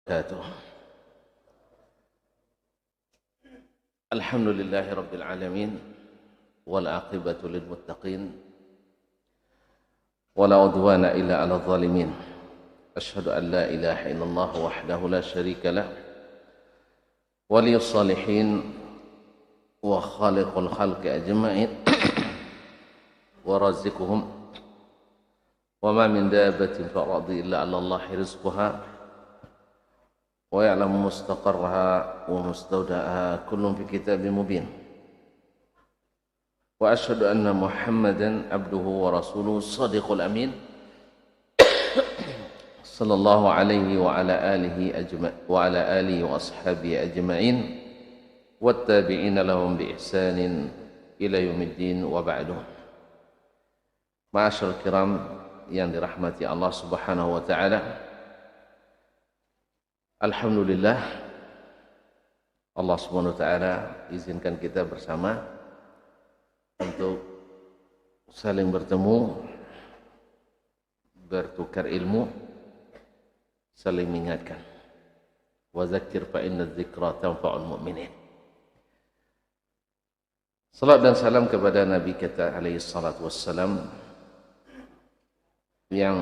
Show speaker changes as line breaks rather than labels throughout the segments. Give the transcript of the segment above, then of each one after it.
wabarakatuh. Alhamdulillahi rabbil alamin wal aqibatu lil muttaqin wala udwana illa 'alal zalimin. Asyhadu an la ilaha illallah wahdahu la syarika lah waliyus salihin wa khaliqul khalqi ajma'in wa raziquhum wa ma min dabbatin fil ardi illa 'ala Allahi rizquha wa ya'lamu mustaqarraha wa mustawda'aha kullun fi kitabin mubin. Wa asyhadu anna Muhammadan abduhu wa rasuluhu shadiqul amin sallallahu alaihi wa ala alihi wa ashabihi ajma'in wattabi'ina lahum bi ihsanin ila yaumiddin wa ba'du. Ma'asyiral kiram yang dirahmati Allah Subhanahu wa taala, alhamdulillah Allah Subhanahu wa taala izinkan kita bersama untuk saling bertemu, bertukar ilmu, saling mengingatkan. Wa dzakir fa inna dzikra tanfa'ul mu'minin. Salat dan salam kepada Nabi kita alaihi salatu wassalam yang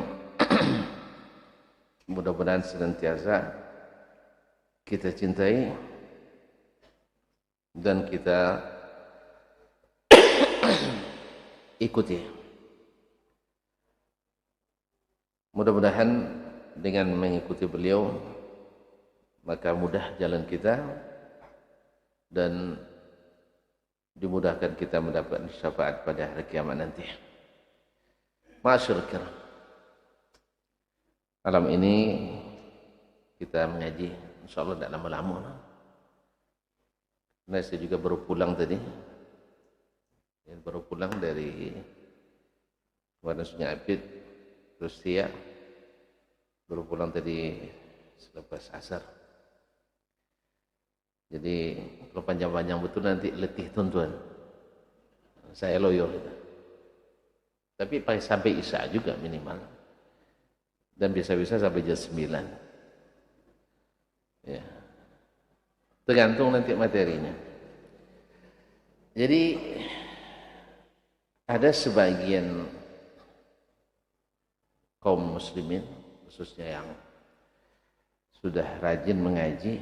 mudah-mudahan senantiasa kita cintai dan kita ikuti. Mudah-mudahan dengan mengikuti beliau maka mudah jalan kita dan dimudahkan kita mendapat syafaat pada hari kiamat nanti. Ma'asyiral kiram, malam ini kita mengaji insyaallah tidak lama-lama. Nah, saya juga baru pulang tadi. Baru pulang dari Sungai Apit, Rusia. Baru pulang tadi selepas asar. Jadi kalau panjang-panjang betul nanti letih tuan-tuan. Saya loyo gitu. Tapi sampai Isya juga minimal. Dan bisa-bisa sampai jam 9. Ya. Tergantung nanti materinya. Jadi ada sebagian kaum muslimin khususnya yang sudah rajin mengaji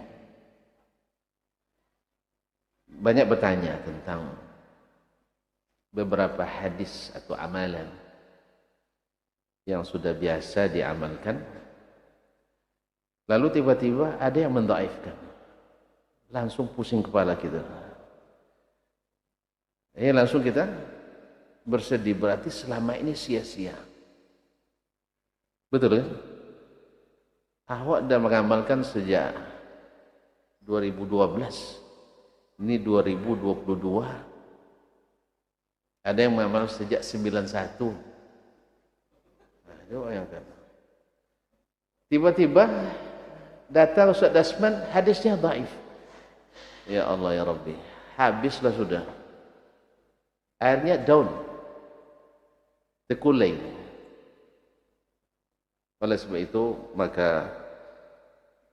banyak bertanya tentang beberapa hadis atau amalan yang sudah biasa diamalkan, lalu tiba-tiba ada yang mendhaifkan, langsung pusing kepala kita. Langsung kita bersedih, berarti selama ini sia-sia. Betul kan? Awak dah mengamalkan sejak 2012. Ini 2022. Ada yang mengamal sejak 91. Nah, coba bayangkan. Tiba-tiba datang Ustaz Dasman, hadisnya dhaif. Ya Allah ya Rabbi, habislah sudah. Airnya down, terkulai. Oleh sebab itu, maka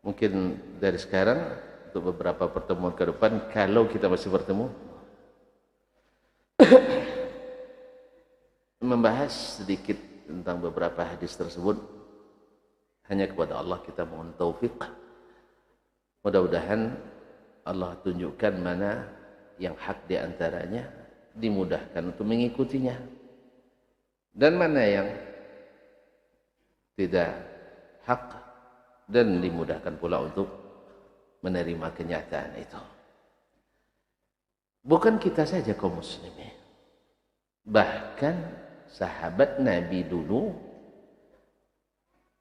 mungkin dari sekarang untuk beberapa pertemuan ke depan, kalau kita masih bertemu, membahas sedikit tentang beberapa hadis tersebut. Hanya kepada Allah kita mohon taufik. Mudah-mudahan Allah tunjukkan mana yang hak di antaranya, dimudahkan untuk mengikutinya, dan mana yang tidak hak dan dimudahkan pula untuk menerima kenyataan itu. Bukan kita saja kaum muslimin, bahkan sahabat Nabi dulu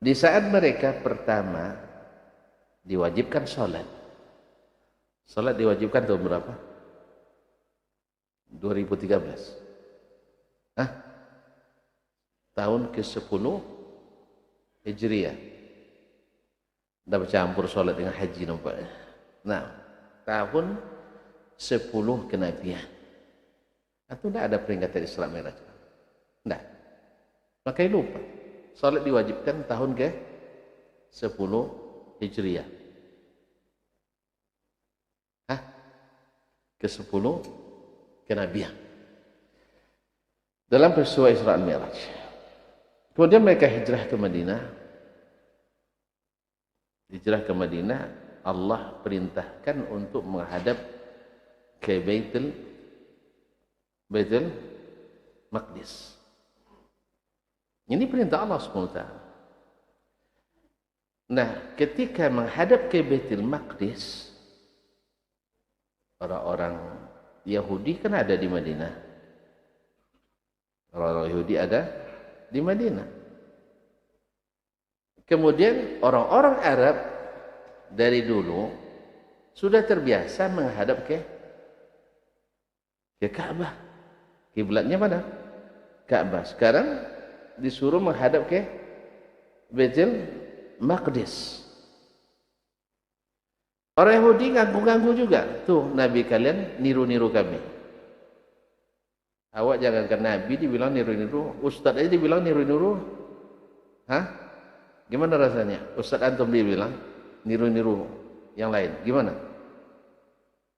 di saat mereka pertama diwajibkan salat. Salat diwajibkan tahun berapa? 2013. Tahun ke-10 Hijriah. Dah bercampur salat dengan haji nampaknya. Nah, tahun 10 kenabian. Atau tidak ada peringatan Isra Mi'raj? Tidak. Makanya lupa. Salat diwajibkan tahun ke-10 Hijriah. ke-10 kenabian dalam peristiwa Isra dan Mi'raj. Kemudian mereka hijrah ke Madinah. Hijrah ke Madinah, Allah perintahkan untuk menghadap ke Baitul Maqdis. Ini perintah Allah SWT. Nah, ketika menghadap ke Baitul Maqdis, orang-orang Yahudi kan ada di Madinah. Orang-orang Yahudi ada di Madinah. Kemudian orang-orang Arab dari dulu sudah terbiasa menghadap ke Ka'bah. Kiblatnya mana? Ka'bah. Sekarang disuruh menghadap ke Baitul Maqdis. Orang Yahudi ganggu-ganggu juga. Tuh, Nabi kalian niru-niru kami. Awak jangankan Nabi dibilang niru-niru, Ustadz aja dibilang niru-niru. Hah? Gimana rasanya? Ustadz antum dibilang niru-niru yang lain. Gimana?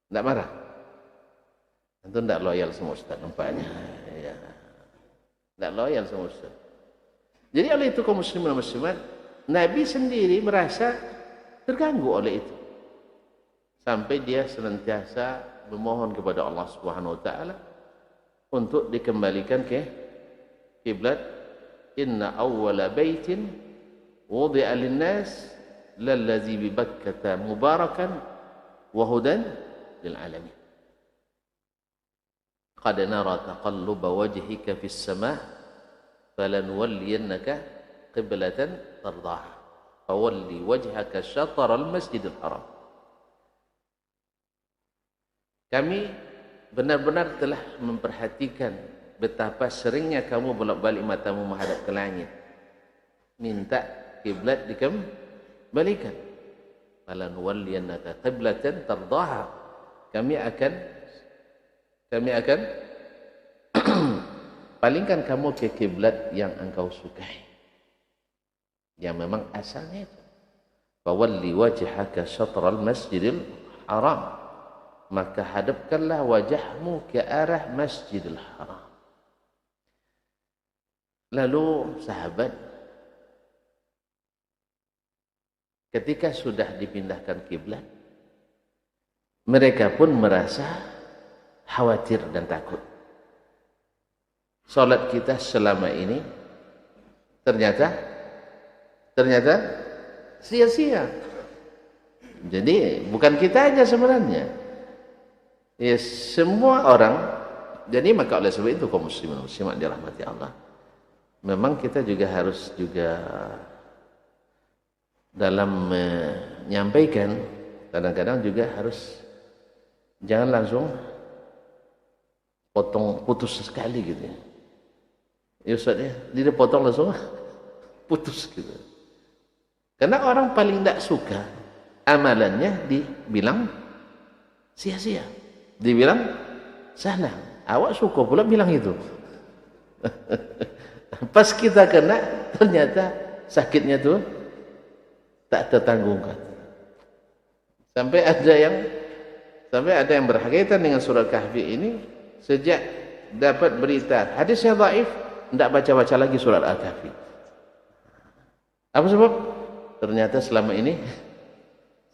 Tidak marah? Antum tidak loyal sama Ustadz nampaknya. Ya. Tidak loyal sama Ustadz. Jadi oleh itu kaum muslimin dan muslimat, Nabi sendiri merasa terganggu oleh itu. Sampai dia senantiasa memohon kepada Allah Subhanahu wa taala untuk dikembalikan ke kiblat. Inna awwala baitin wudi'a lin-nas lallazi bi Bakkah mubarakan wa hudan lil alamin. Qad nara taqalluba wajhika fis sama' falanwalliyannaka qiblatan tardaha fawalli wajhaka syatral masjidil haram. Kami benar-benar telah memperhatikan betapa seringnya kamu bolak-balik matamu menghadap ke langit, minta kiblat dikembalikan. Falanwalliyannaka qiblatan tardaha. Kami akan palingkan kamu ke kiblat yang engkau sukai, yang memang asalnya itu. Fawalli wajhaka syatral masjidil haram. Maka hadapkanlah wajahmu ke arah Masjidil Haram. Lalu sahabat, ketika sudah dipindahkan kiblat, mereka pun merasa khawatir dan takut. Salat kita selama ini ternyata sia-sia. Jadi bukan kita aja sebenarnya. Ya, semua orang. Jadi maka oleh sebab itu kaum muslimin muslimat dirahmati Allah, memang kita juga harus juga dalam menyampaikan kadang-kadang juga harus jangan langsung putus sekali gitu ya. Ya Ustaz ya, dia potong langsung putus gitu. Karena orang paling tidak suka amalannya dibilang sia-sia, dibilang salah. Awak suka pula bilang itu. Pas kita kena, ternyata sakitnya tuh tak tertanggungkan. Sampai ada yang berkaitan dengan surat Kahfi ini, sejak dapat berita hadisnya dhaif, tidak baca-baca lagi surat Al-Kahfi. Apa sebab? Ternyata selama ini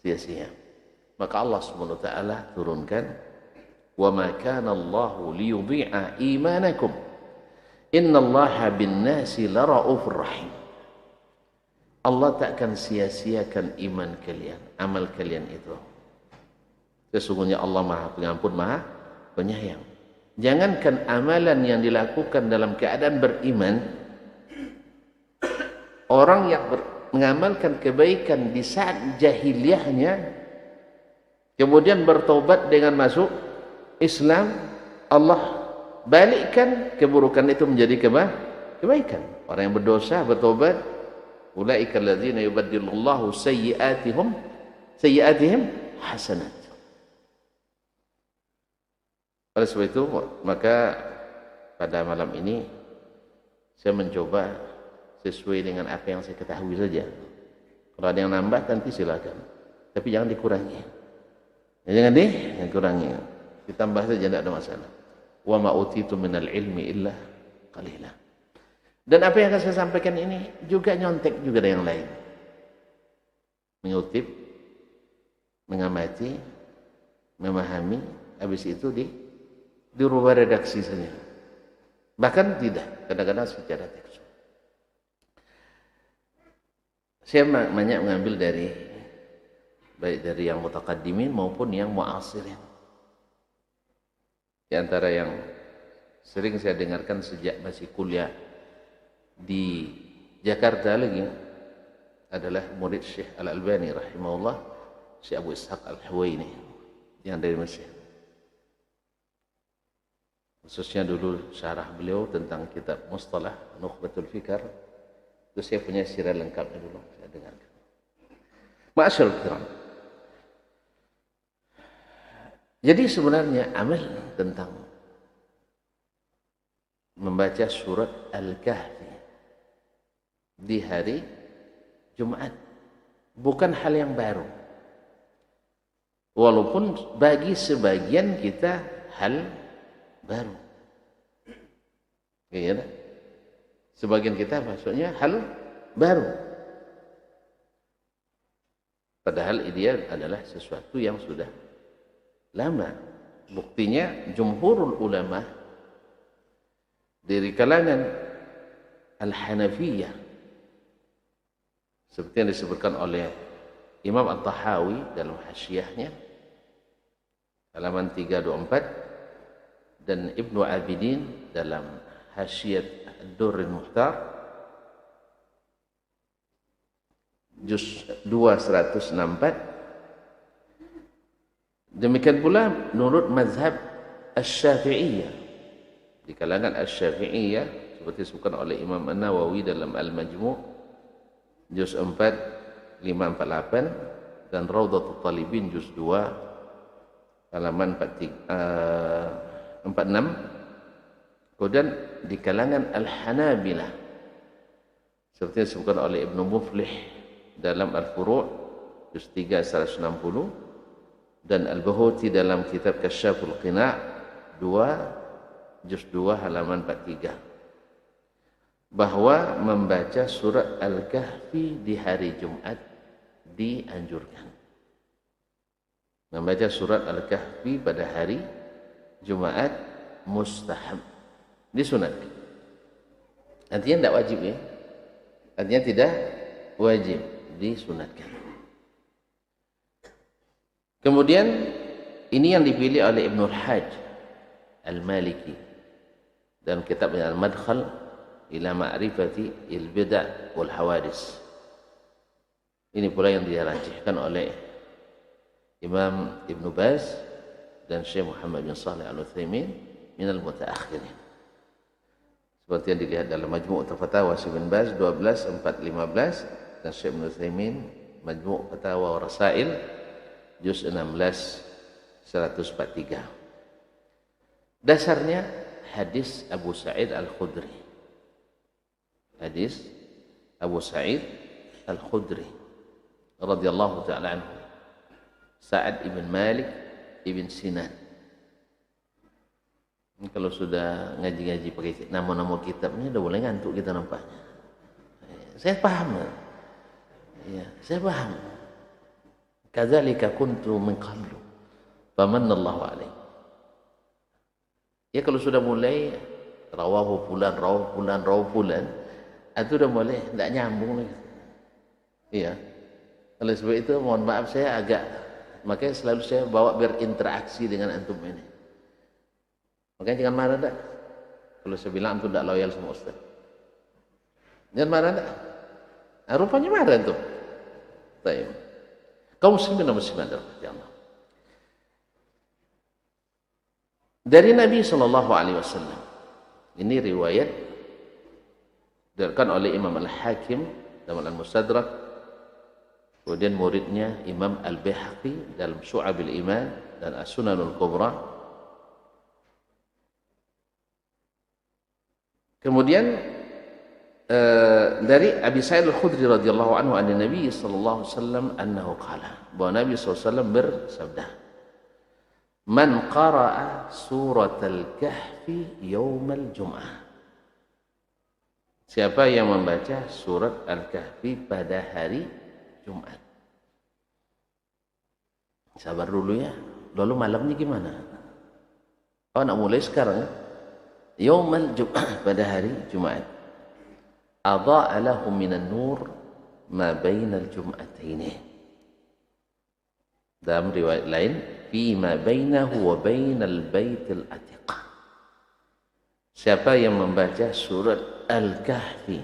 sia-sia. Maka Allah Subhanahu wa taala turunkan, "Wa ma kana Allahu liyudhi'a imanakum. Innallaha bin-nasi laraufur rahim." Allah takkan sia-siakan iman kalian, amal kalian itu. Sesungguhnya Allah Maha Pengampun, Maha Penyayang. Jangankan amalan yang dilakukan dalam keadaan beriman, orang yang mengamalkan kebaikan di saat jahiliyahnya kemudian bertobat dengan masuk Islam, Allah balikkan keburukan itu menjadi kebaikan. Orang yang berdosa bertobat, ulaika alladzina yubaddilullahu sayyi'atihim hasanat. Oleh sebab itu, maka pada malam ini saya mencoba sesuai dengan apa yang saya ketahui saja. Kalau ada yang nambah nanti silakan, tapi jangan dikurangi. Jangan dikurangi. ditambah saja tidak ada masalah. Wa ma utitu minal ilmi illa qalila. Dan apa yang akan saya sampaikan ini juga nyontek juga ada yang lain. Mengutip, mengamati, memahami, habis itu dirubah redaksi saja. Bahkan tidak, kadang-kadang secara tekstual. Saya banyak mengambil baik dari yang mutaqaddimin maupun yang mu'asirin. Di antara yang sering saya dengarkan sejak masih kuliah di Jakarta lagi adalah murid Syekh Al-Albani rahimahullah, Syekh Abu Ishaq Al-Huwaini yang dari Mesir. Khususnya dulu syarah beliau tentang kitab Mustalah Nukhbatul Fikar, itu saya punya sirah lengkapnya dulu saya dengarkan. Ma'asyarul kiram. Jadi sebenarnya amal tentang membaca surat Al-Kahfi di hari Jumat bukan hal yang baru. Walaupun bagi sebagian kita hal baru. Iya, sebagian kita maksudnya hal baru. Padahal ideal adalah sesuatu yang sudah lama. Buktinya jumhurul ulama dari kalangan Al-Hanafiyah seperti yang disebutkan oleh Imam At-Tahawi dalam hasyiahnya halaman 324 dan Ibnu Abidin dalam hasyiat Ad-Durrul Muhtar juz 2 164. Demikian pula menurut mazhab Asy-Syafi'iyah, di kalangan Asy-Syafi'iyah seperti disebutkan oleh Imam An-Nawawi dalam Al-Majmu' juz 4 548 dan Raudhatul Talibin juz 2 halaman 46. Kemudian di kalangan Al-Hanabilah seperti disebutkan oleh Ibnu Muflih dalam Al-Furu' juz 3 160 dan Al-Bahuti dalam kitab Kasyaful Qina' 2 juz 2 halaman 43 bahwa membaca surat Al-Kahfi di hari Jumat dianjurkan. Membaca surat Al-Kahfi pada hari Jumat mustahab, disunatkan. Artinya tidak wajib ya. Artinya tidak wajib, disunatkan. Kemudian ini yang dipilih oleh Ibnul Hajj Al-Maliki dalam kitabnya Al-Madkhal ila Ma'rifati al-Bid'ah wal Hawadis. Ini pula yang dirajihkan oleh Imam Ibn Baz dan Syekh Muhammad bin Shalih Al-Utsaimin minal mutaakhirin. Seperti yang dilihat dalam Majmu' Fatawa Syekh bin Baz 12 4 15 dan Syekh Ibn Utsaimin Majmu' Fatawa wa Rasail juz 16 143. Dasarnya hadis Abu Sa'id Al-Khudri. Hadis Abu Sa'id Al-Khudri radhiyallahu ta'ala anhu. Sa'ad ibn Malik ibn Sinan. Ini kalau sudah ngaji-ngaji pakai nama-nama kitabnya udah boleh ngantuk kita nampaknya. Saya paham. Ya, saya paham. Kadzalika kuntu min qablu famanallahu alaihi. Ya kalau sudah mulai rawahu fulan itu udah mulai tidak nyambung lagi. Iya. Oleh sebab itu mohon maaf saya agak, makanya selalu saya bawa berinteraksi dengan antum ini. Makanya jangan marah dah kalau saya bilang antum tidak loyal sama ustaz. Jangan marah dah. Nah, rupanya marah antum. Baik. Kaum muslimin dan muslimat Allah. Dari Nabi sallallahu alaihi wasallam. Ini riwayat diriwayatkan oleh Imam Al-Hakim dalam Al-Mustadrak, kemudian muridnya Imam Al-Baihaqi dalam Syu'abil Iman dan As-Sunanul Kubra. Kemudian dari Abi Sa'id Al-Khudri radhiyallahu anhu an Nabi sallallahu alaihi wasallam annahu qala, bahwa Nabi sallallahu alaihi wasallam bersabda, Man qara'a surat al-kahfi yawmal jum'ah. Siapa yang membaca surat al-kahfi pada hari Jumat. Sabar dulu ya. Lalu malamnya gimana? Oh, nak mulai sekarang. Yawmal jum'ah, pada hari Jumat. Adha'a lahu minan nur ma bainal jum'ataini. Dalam riwayat lain, fi ma bainahu wa bainal baitil atiq. Siapa yang membaca surat Al-Kahfi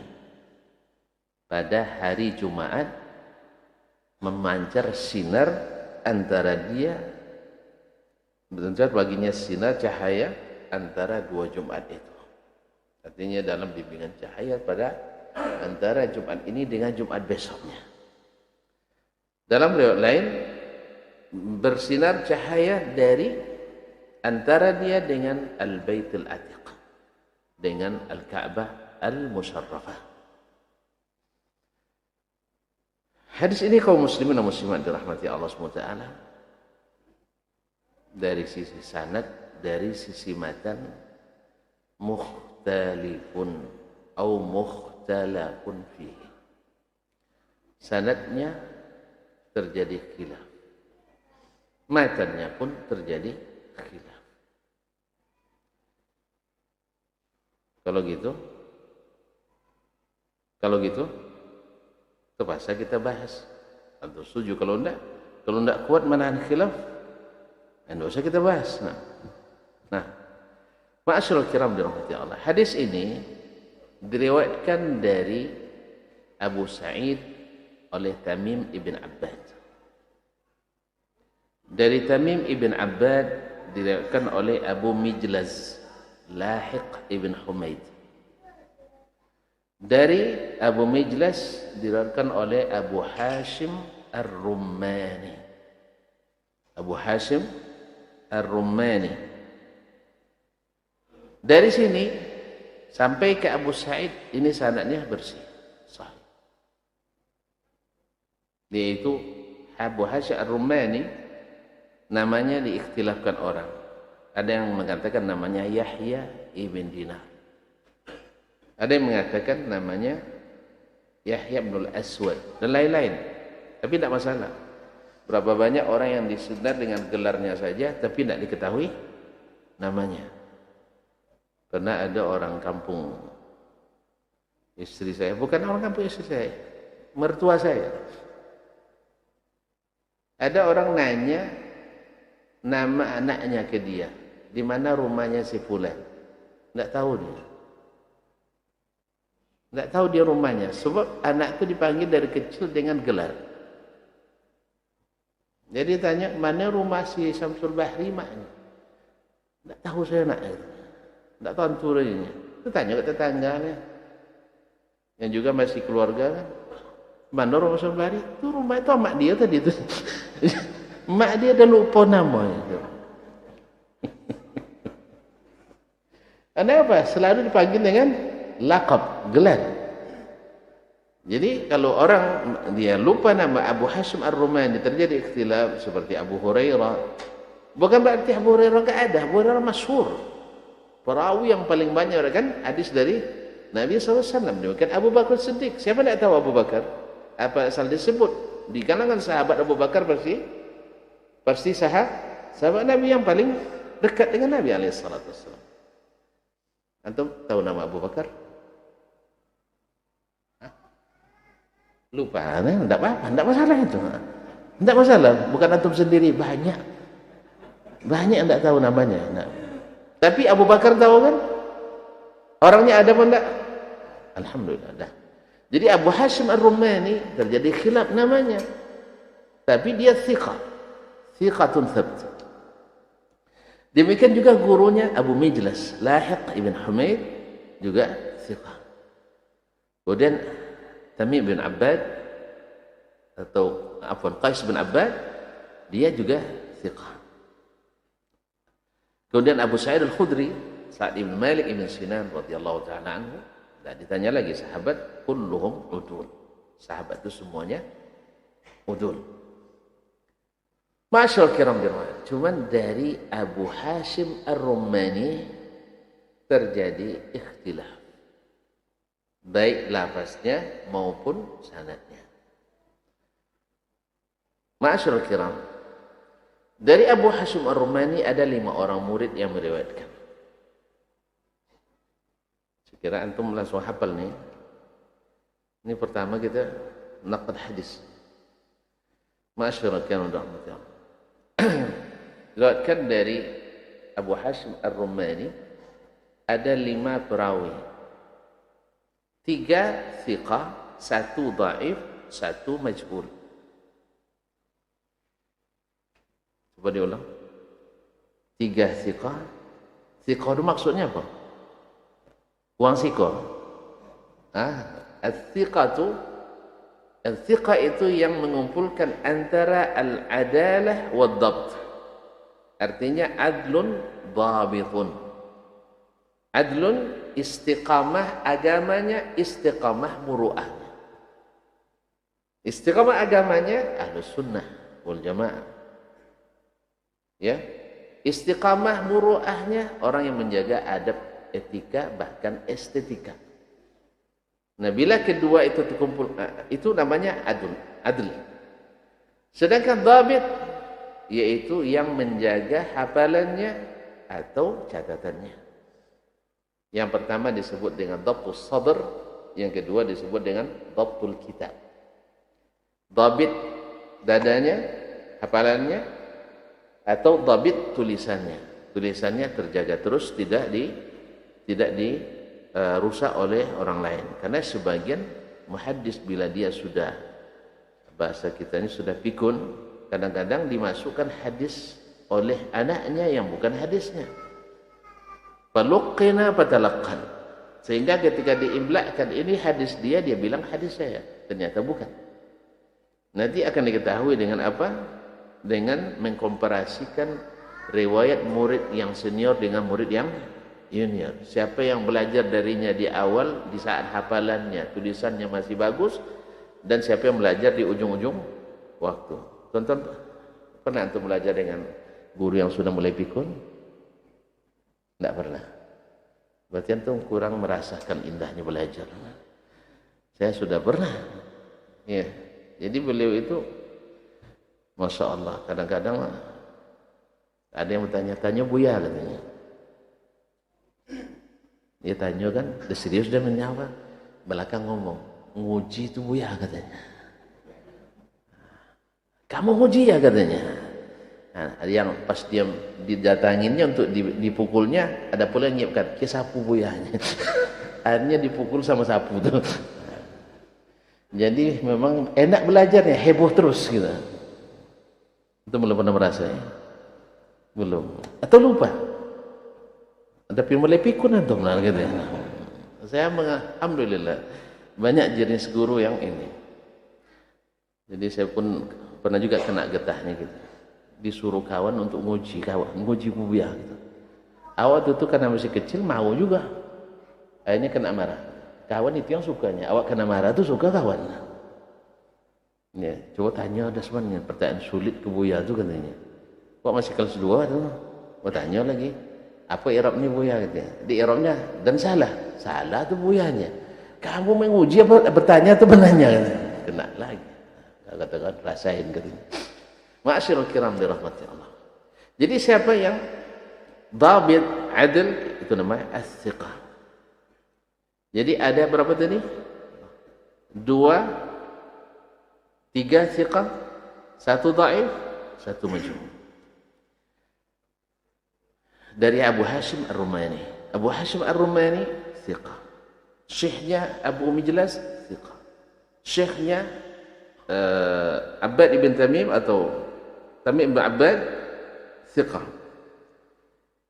pada hari Jumat, memancar sinar antara dia, memancar baginya sinar cahaya antara dua Jumat itu. Artinya dalam bimbingan cahaya pada antara Jumat ini dengan Jumat besoknya. Dalam riwayat lain, bersinar cahaya dari antara dia dengan Al-Baitul Atiq, dengan Al-Ka'bah Al-Musharrafah. Hadis ini kaum muslimin dan muslimat dirahmati Allah SWT, dari sisi sanad, dari sisi matan, mukhtalifun atau mukhtalafun fihi. Sanadnya terjadi khilaf, matannya pun terjadi khilaf. Kalau gitu terpaksa kita bahas. Atau setuju, kalau enggak kuat menahan khilaf, enggak usah kita bahas. Nah, ma'asyiral kiram dirahmati Allah. Hadis ini diriwayatkan dari Abu Sa'id oleh Tamim ibn Abbad. Dari Tamim ibn Abbad diriwayatkan oleh Abu Mijlaz Lahiq ibn Humaid. Dari Abu Mijlaz diriwayatkan oleh Abu Hashim Ar-Rummani. Abu Hashim Ar-Rummani. Dari sini sampai ke Abu Sa'id, ini sanadnya bersih, sahih. Yaitu Abu Hashim Ar-Rummani, namanya diikhtilafkan orang. Ada yang mengatakan namanya Yahya ibn Dinar. Ada yang mengatakan namanya Yahya bin Al-Aswad dan lain-lain. Tapi tidak masalah. Berapa banyak orang yang disedar dengan gelarnya saja tapi tidak diketahui namanya. Karena ada orang kampung istri saya, bukan orang kampung istri saya, mertua saya. Ada orang nanya nama anaknya ke dia, di mana rumahnya si fulan. Tidak tahu dia. Tidak tahu dia rumahnya, sebab anak itu dipanggil dari kecil dengan gelar. Jadi tanya, mana rumah si Syamsul Bahri maknya? Tidak tahu saya nak. Tidak tahu anturanya. Itu tanya ke tetangganya, yang juga masih keluarga kan. Mana rumah Syamsul Bahri? Itu rumah itu mak dia tadi itu. Mak dia dah lupa namanya. Kenapa? Selalu dipanggil dengan laqab, gelar. Jadi kalau orang dia lupa nama Abu Hashim Ar-Rumani, terjadi ikhtilaf seperti Abu Hurairah. Bukan berarti Abu Hurairah enggak ada. Abu Hurairah masyhur, perawi yang paling banyak kan hadis dari Nabi SAW. Demikian Abu Bakar Siddiq. Siapa tidak tahu Abu Bakar? Apa asal disebut di kalangan sahabat Abu Bakar pasti sahabat Nabi yang paling dekat dengan Nabi SAW. Antum tahu nama Abu Bakar? Hah? Lupa, enggak apa-apa, enggak masalah itu. Enggak masalah, bukan antum sendiri, banyak yang enggak tahu namanya. Nah. Tapi Abu Bakar tahu kan? Orangnya ada apa enggak? Alhamdulillah dah. Jadi Abu Hashim Ar-Rumani terjadi khilaf namanya. Tapi dia thiqatun thabt. Demikian juga gurunya Abu Mijlas Lahiq ibn Humaid juga thiqah. Kemudian Tamim bin Abbad atau Qais bin Abbad, dia juga thiqah. Kemudian Abu Sa'id Al-Khudri, Sa'd ibn Malik ibn Sinan radhiyallahu ta'ala anhu, dan ditanya lagi sahabat, kulluhum udul. Sahabat itu semuanya udul. Masyaallah kiram dirahmati. Cuman dari Abu Hashim Ar-Rumani terjadi ikhtilaf, baik lafaznya maupun sanadnya. Masyaallah kiram, dari Abu Hashim Ar-Rumani ada 5 orang murid yang meriwayatkan. Sekira antum langsung hafal nih. Ini pertama kita naqad hadis. Masyaallah kiram dirahmati. Diriwayatkan dari Abu Hashim Ar-Rumani ada 5 perawi, 3 thiqah, 1 dhaif, 1 majhul. Coba diulang. 3 thiqah. Thiqah itu maksudnya apa? Uang siko. Al-thiqah itu yang mengumpulkan antara al-adalah wa dhabt. Artinya adlun dhabitun. Adlun istiqamah agamanya, istiqamah muru'ahnya. Istiqamah agamanya Ahlus Sunnah wal Jamaah. Ya. Istiqamah muru'ahnya orang yang menjaga adab, etika, bahkan estetika. Nah, bila kedua itu terkumpul, itu namanya adl. Sedangkan dhabit yaitu yang menjaga hafalannya atau catatannya. Yang pertama disebut dengan dhabtus sadr, yang kedua disebut dengan dhabtul kitab. Dhabit dadanya, hafalannya, atau dhabit tulisannya. Tulisannya terjaga terus, tidak rusak oleh orang lain. Karena sebagian muhaddis bila dia sudah, bahasa kita ini sudah pikun, kadang-kadang dimasukkan hadis oleh anaknya yang bukan hadisnya. Faluqqina fatalaqqan. Sehingga ketika diimlakkan ini hadis dia bilang hadis saya, ternyata bukan. Nanti akan diketahui dengan apa? Dengan mengkomparasikan riwayat murid yang senior dengan murid yang junior. Siapa yang belajar darinya di awal, di saat hafalannya, tulisannya masih bagus, dan siapa yang belajar di ujung-ujung waktu. Tonton, pernah antum belajar dengan guru yang sudah mulai pikun? Tidak pernah. Berarti antum kurang merasakan indahnya belajar. Saya sudah pernah. Ya. Jadi beliau itu, Masya Allah, kadang-kadang ada yang bertanya-tanya, Buya katanya. Dia tanya kan, udah serius dia menjawab. Belakang ngomong, nguji itu Buya katanya. Kamu nguji ya katanya. Nah, ada yang pas dia didatanginnya untuk dipukulnya, ada pula yang nyiapkan, ke sapu Buyanya. Akhirnya dipukul sama sapu tuh. Jadi memang enak belajarnya, heboh terus gitu. Itu belum pernah merasa ya? Belum. Atau lupa? Tapi mulai pikun antum lah gitu ya. Saya alhamdulillah banyak jenis guru yang ini. Jadi saya pun pernah juga kena getahnya gitu. Disuruh kawan untuk nguji Buya gitu. Awal itu karena masih kecil mau juga. Akhirnya kena marah. Kawan itu yang sukanya. Awak kena marah itu suka kawan. Ya, coba tanya ada sebenarnya pertanyaan sulit ke Buya itu katanya. Kok masih kelas 2 tuh? Kok tanya lagi. Apa i'rabnya Buya gitu ya. Di i'rabnya dan salah tuh Buyanya. Kamu menguji apa bertanya atau menanya gitu. Kena lagi. Katakan rasain katanya. Ma'asyiral kiram dirahmati Allah. Jadi siapa yang dhabit adil itu namanya as-thiqah. Jadi ada berapa tadi? 2, 3 thiqah, 1 dhaif, 1 majhul. Dari Abu Hashim Ar-Rumani. Abu Hashim Ar-Rumani thiqah. Syekhnya Abu Mijlas thiqah. Syekhnya Abbad ibn Tamim atau Tamim ibn Abbad thiqah.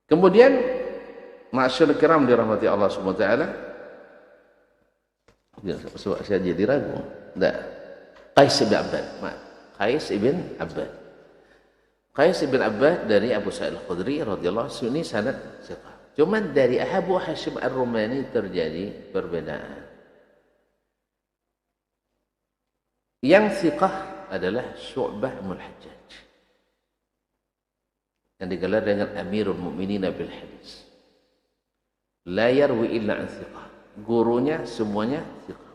Kemudian ma'asyarul kiram dirahmati Allah Subhanahu wa taala. Saya jadi ragu. Enggak. Qais ibn Abbad. Qais ibn Abbad. Qais ibn Abbad dari Abu Sa'id Al-Khudri radhiyallahu anhu, ini sanad thiqah. Cuma dari Abu Hashim Ar-Rumani terjadi perbedaan. Yang thiqah adalah Syu'bah bin Hajjaj. yang digelar dengan Amirul Mukminin bil Hadis. La yarwi illa an thiqah. Gurunya semuanya thiqah.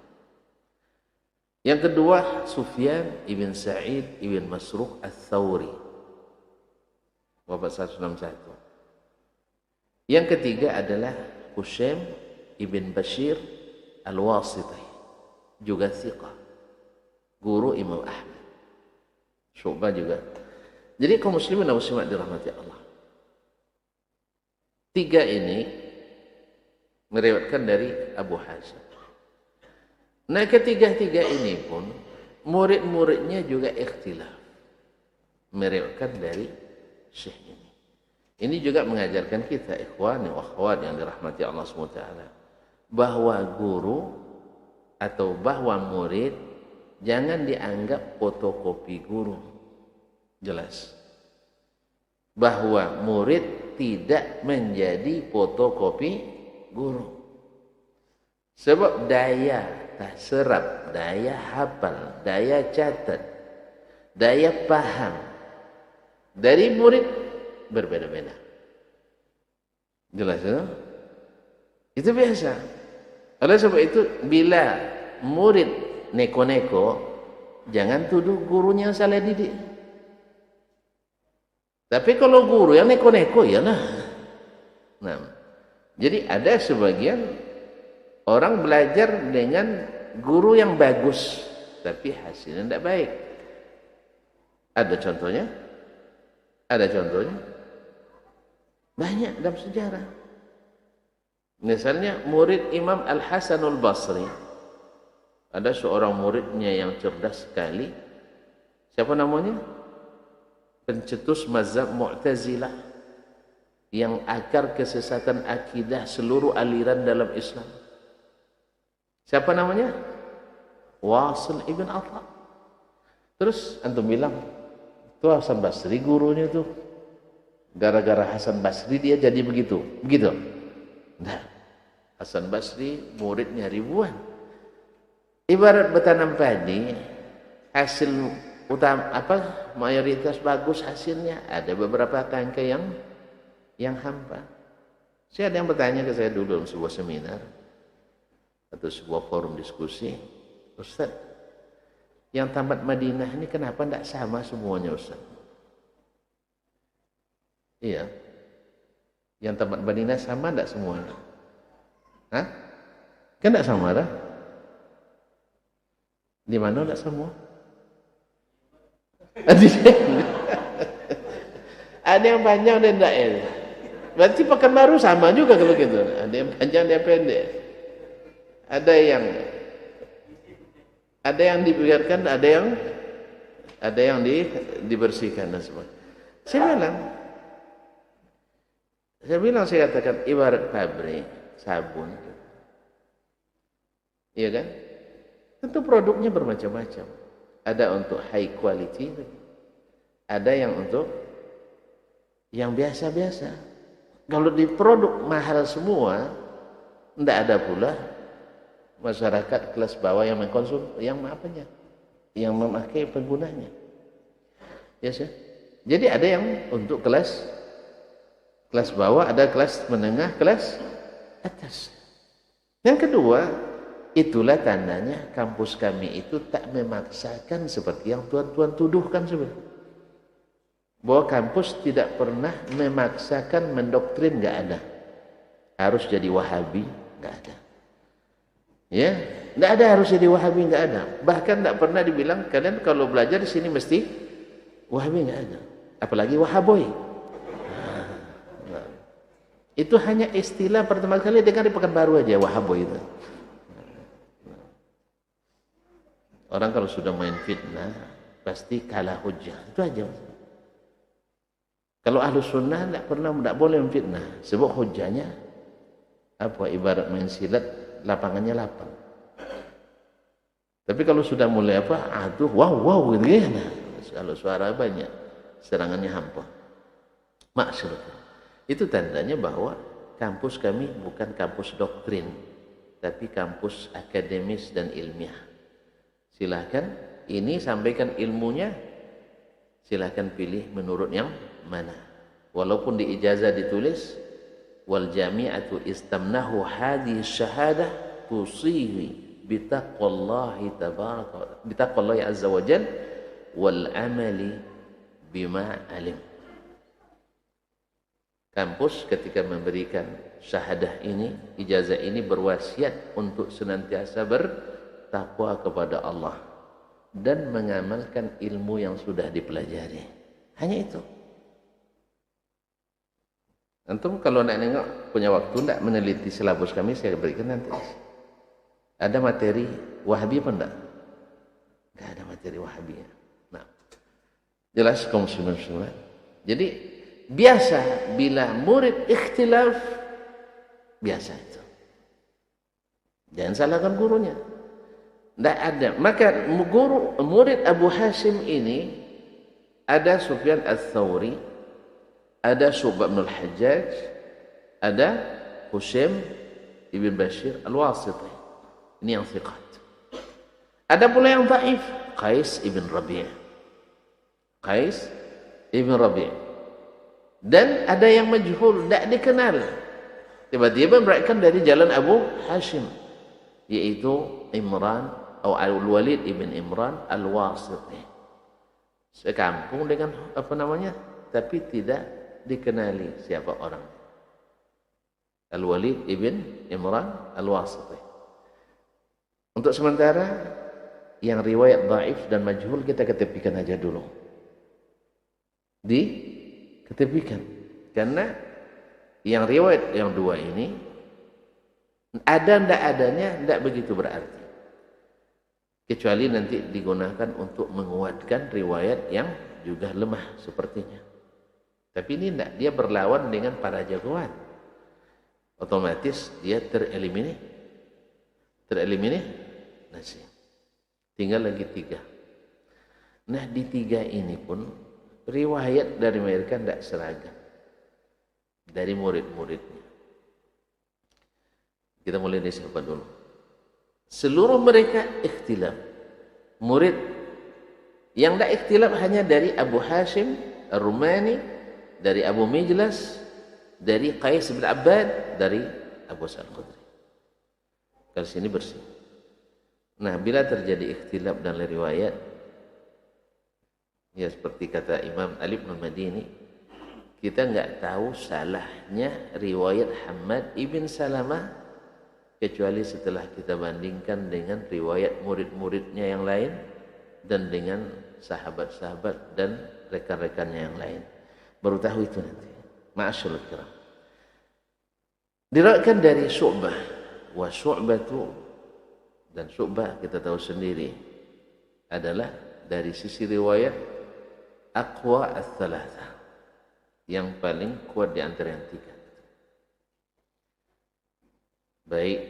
Yang kedua Sufyan ibn Sa'id ibn Masruq Ats-Tsauri. Wafat 161. Yang ketiga adalah Hushaim ibn Bashir Al-Wasiti, juga thiqah. Guru Imam Ahmad. Syu'bah juga. Jadi kaum muslimin dan muslimat dirahmati Allah. Tiga ini meriwayatkan dari Abu Hazim. Nah, ketiga-tiga ini pun murid-muridnya juga ikhtilaf. Meriwayatkan dari syekh ini. Ini juga mengajarkan kita ikhwan wa akhwat yang dirahmati Allah SWT, bahwa guru atau bahwa murid jangan dianggap fotokopi guru. Jelas bahwa murid tidak menjadi fotokopi guru, sebab daya serap, daya hafal, daya catat, daya paham dari murid berbeda-beda. Jelas ya? Itu biasa. Oleh sebab itu bila murid neko-neko, jangan tuduh gurunya yang salah didik. Tapi kalau guru yang neko-neko, ya lah. Nah, jadi ada sebagian orang belajar dengan guru yang bagus, tapi hasilnya tidak baik. Ada contohnya? Ada contohnya? Banyak dalam sejarah. Misalnya murid Imam Al-Hasanul Basri. Ada seorang muridnya yang cerdas sekali. Siapa namanya? Pencetus mazhab Mu'tazilah yang akar kesesatan akidah seluruh aliran dalam Islam. Siapa namanya? Wasil ibn Atha. Terus antum bilang, itu Hasan Basri gurunya tuh. Gara-gara Hasan Basri dia jadi begitu. Begitu? Nah, Hasan Basri muridnya ribuan. Ibarat bertanam padi, hasil utama mayoritas bagus hasilnya, ada beberapa tangkai yang hampa. Saya ada yang bertanya ke saya dulu dalam sebuah seminar atau sebuah forum diskusi, Ustaz, yang tamat Madinah ini kenapa tidak sama semuanya, Ustaz? Iya, yang tamat Madinah sama tidak semuanya? Hah? Kan tidak sama dah? Di mana tidak semua? Ada yang panjang dan tidak ya. Berarti Pekanbaru sama juga kalau gitu. Ada yang panjang, ada yang pendek. Ada yang dibiarkan, ada yang dibersihkan dan sebagainya. Saya katakan ibarat pabrik sabun. Iya kan? Tentu produknya bermacam-macam. Ada untuk high quality, ada yang untuk yang biasa-biasa. Kalau di produk mahal semua, tidak ada pula masyarakat kelas bawah yang mengkonsum, yang memakai penggunanya. Yes, ya? Jadi ada yang untuk kelas bawah, ada kelas menengah, kelas atas. Yang kedua, itulah tandanya kampus kami itu tak memaksakan seperti yang tuan-tuan tuduhkan sebenarnya. Bahwa kampus tidak pernah memaksakan mendoktrin, nggak ada. Harus jadi Wahabi, nggak ada. Ya, nggak ada harus jadi Wahabi, nggak ada. Bahkan nggak pernah dibilang kalian kalau belajar di sini mesti Wahabi, nggak ada. Apalagi Wahaboy. Nah, itu hanya istilah pertama kali dengar di Pekanbaru aja, Wahaboy itu. Orang kalau sudah main fitnah pasti kalah hujah, itu aja. Kalau ahlu sunnah tidak boleh memfitnah, sebab hujahnya apa? Ibarat main silat, lapangannya lapang. Tapi kalau sudah mulai wow gitu ya. Nah, kalau suara banyak, serangannya hampa. Maksud itu tandanya bahwa kampus kami bukan kampus doktrin, tapi kampus akademis dan ilmiah. Silahkan ini sampaikan ilmunya, silahkan pilih menurut yang mana. walaupun di ijazah ditulis wal jami'atu istamnahu hadhihi syahadah tusihi bitaqwallahi azza wa jal wal amali bima alim. Kampus ketika memberikan syahadah ini, ijazah ini, berwasiat untuk senantiasa bertakwa kepada Allah dan mengamalkan ilmu yang sudah dipelajari. Hanya itu. Antum kalau nak nengok punya waktu tidak meneliti silabus kami, saya berikan nanti. Ada materi Wahabi apa enggak? Enggak ada materi Wahabi. Nah, jelas kaum muslimin. Jadi biasa bila murid ikhtilaf, biasa itu. Jangan salahkan gurunya. Tidak ada. Maka murid Abu Hashim ini ada Sufyan Ats-Tsauri, ada Syu'bah bin Al-Hajjaj, ada Husaim ibn Bashir Al-Wasiti. Ini yang thiqat. Ada pula yang dhaif, Qais ibn Rabi'. Qais ibn Rabi'. Dan ada yang majhul, tidak dikenal. Tiba-tiba berikan dari jalan Abu Hashim, yaitu Imran atau Al-Walid ibn Imran Al-Wasiti. Sekampung dengan apa namanya, tapi tidak dikenali siapa orang. Al-Walid ibn Imran Al-Wasiti. Untuk sementara yang riwayat dhaif dan majhul kita ketepikan aja dulu. Diketepikan. Karena yang riwayat yang dua ini ada ndak adanya ndak begitu berarti. Kecuali nanti digunakan untuk menguatkan riwayat yang juga lemah sepertinya. Tapi ini ndak, dia berlawan dengan para jagoan. Otomatis dia tereliminasi. Nasi. Tinggal lagi 3. Nah, di 3 ini pun riwayat dari mereka tidak seragam dari murid-muridnya. Kita mulai dari siapa dulu? Seluruh mereka ikhtilaf. Murid yang tidak ikhtilaf hanya dari Abu Hashim Ar-Rumani, dari Abu Mijlas, dari Qais bin Abbad, dari Abu Sa'id Al-Khudri. Kalau sini bersih. Nah, bila terjadi ikhtilaf dalam riwayat, ya seperti kata Imam Ali bin Madini, kita enggak tahu salahnya riwayat Hammad ibn Salamah kecuali setelah kita bandingkan dengan riwayat murid-muridnya yang lain dan dengan sahabat-sahabat dan rekan-rekannya yang lain. Baru tahu itu nanti. Ma'asyarul kiram. Diriwayatkan dari Syu'bah, wa Syu'batu, dan Syu'bah kita tahu sendiri adalah dari sisi riwayat aqwa ats-tsalatsa, yang paling kuat di antara yang 3. Baik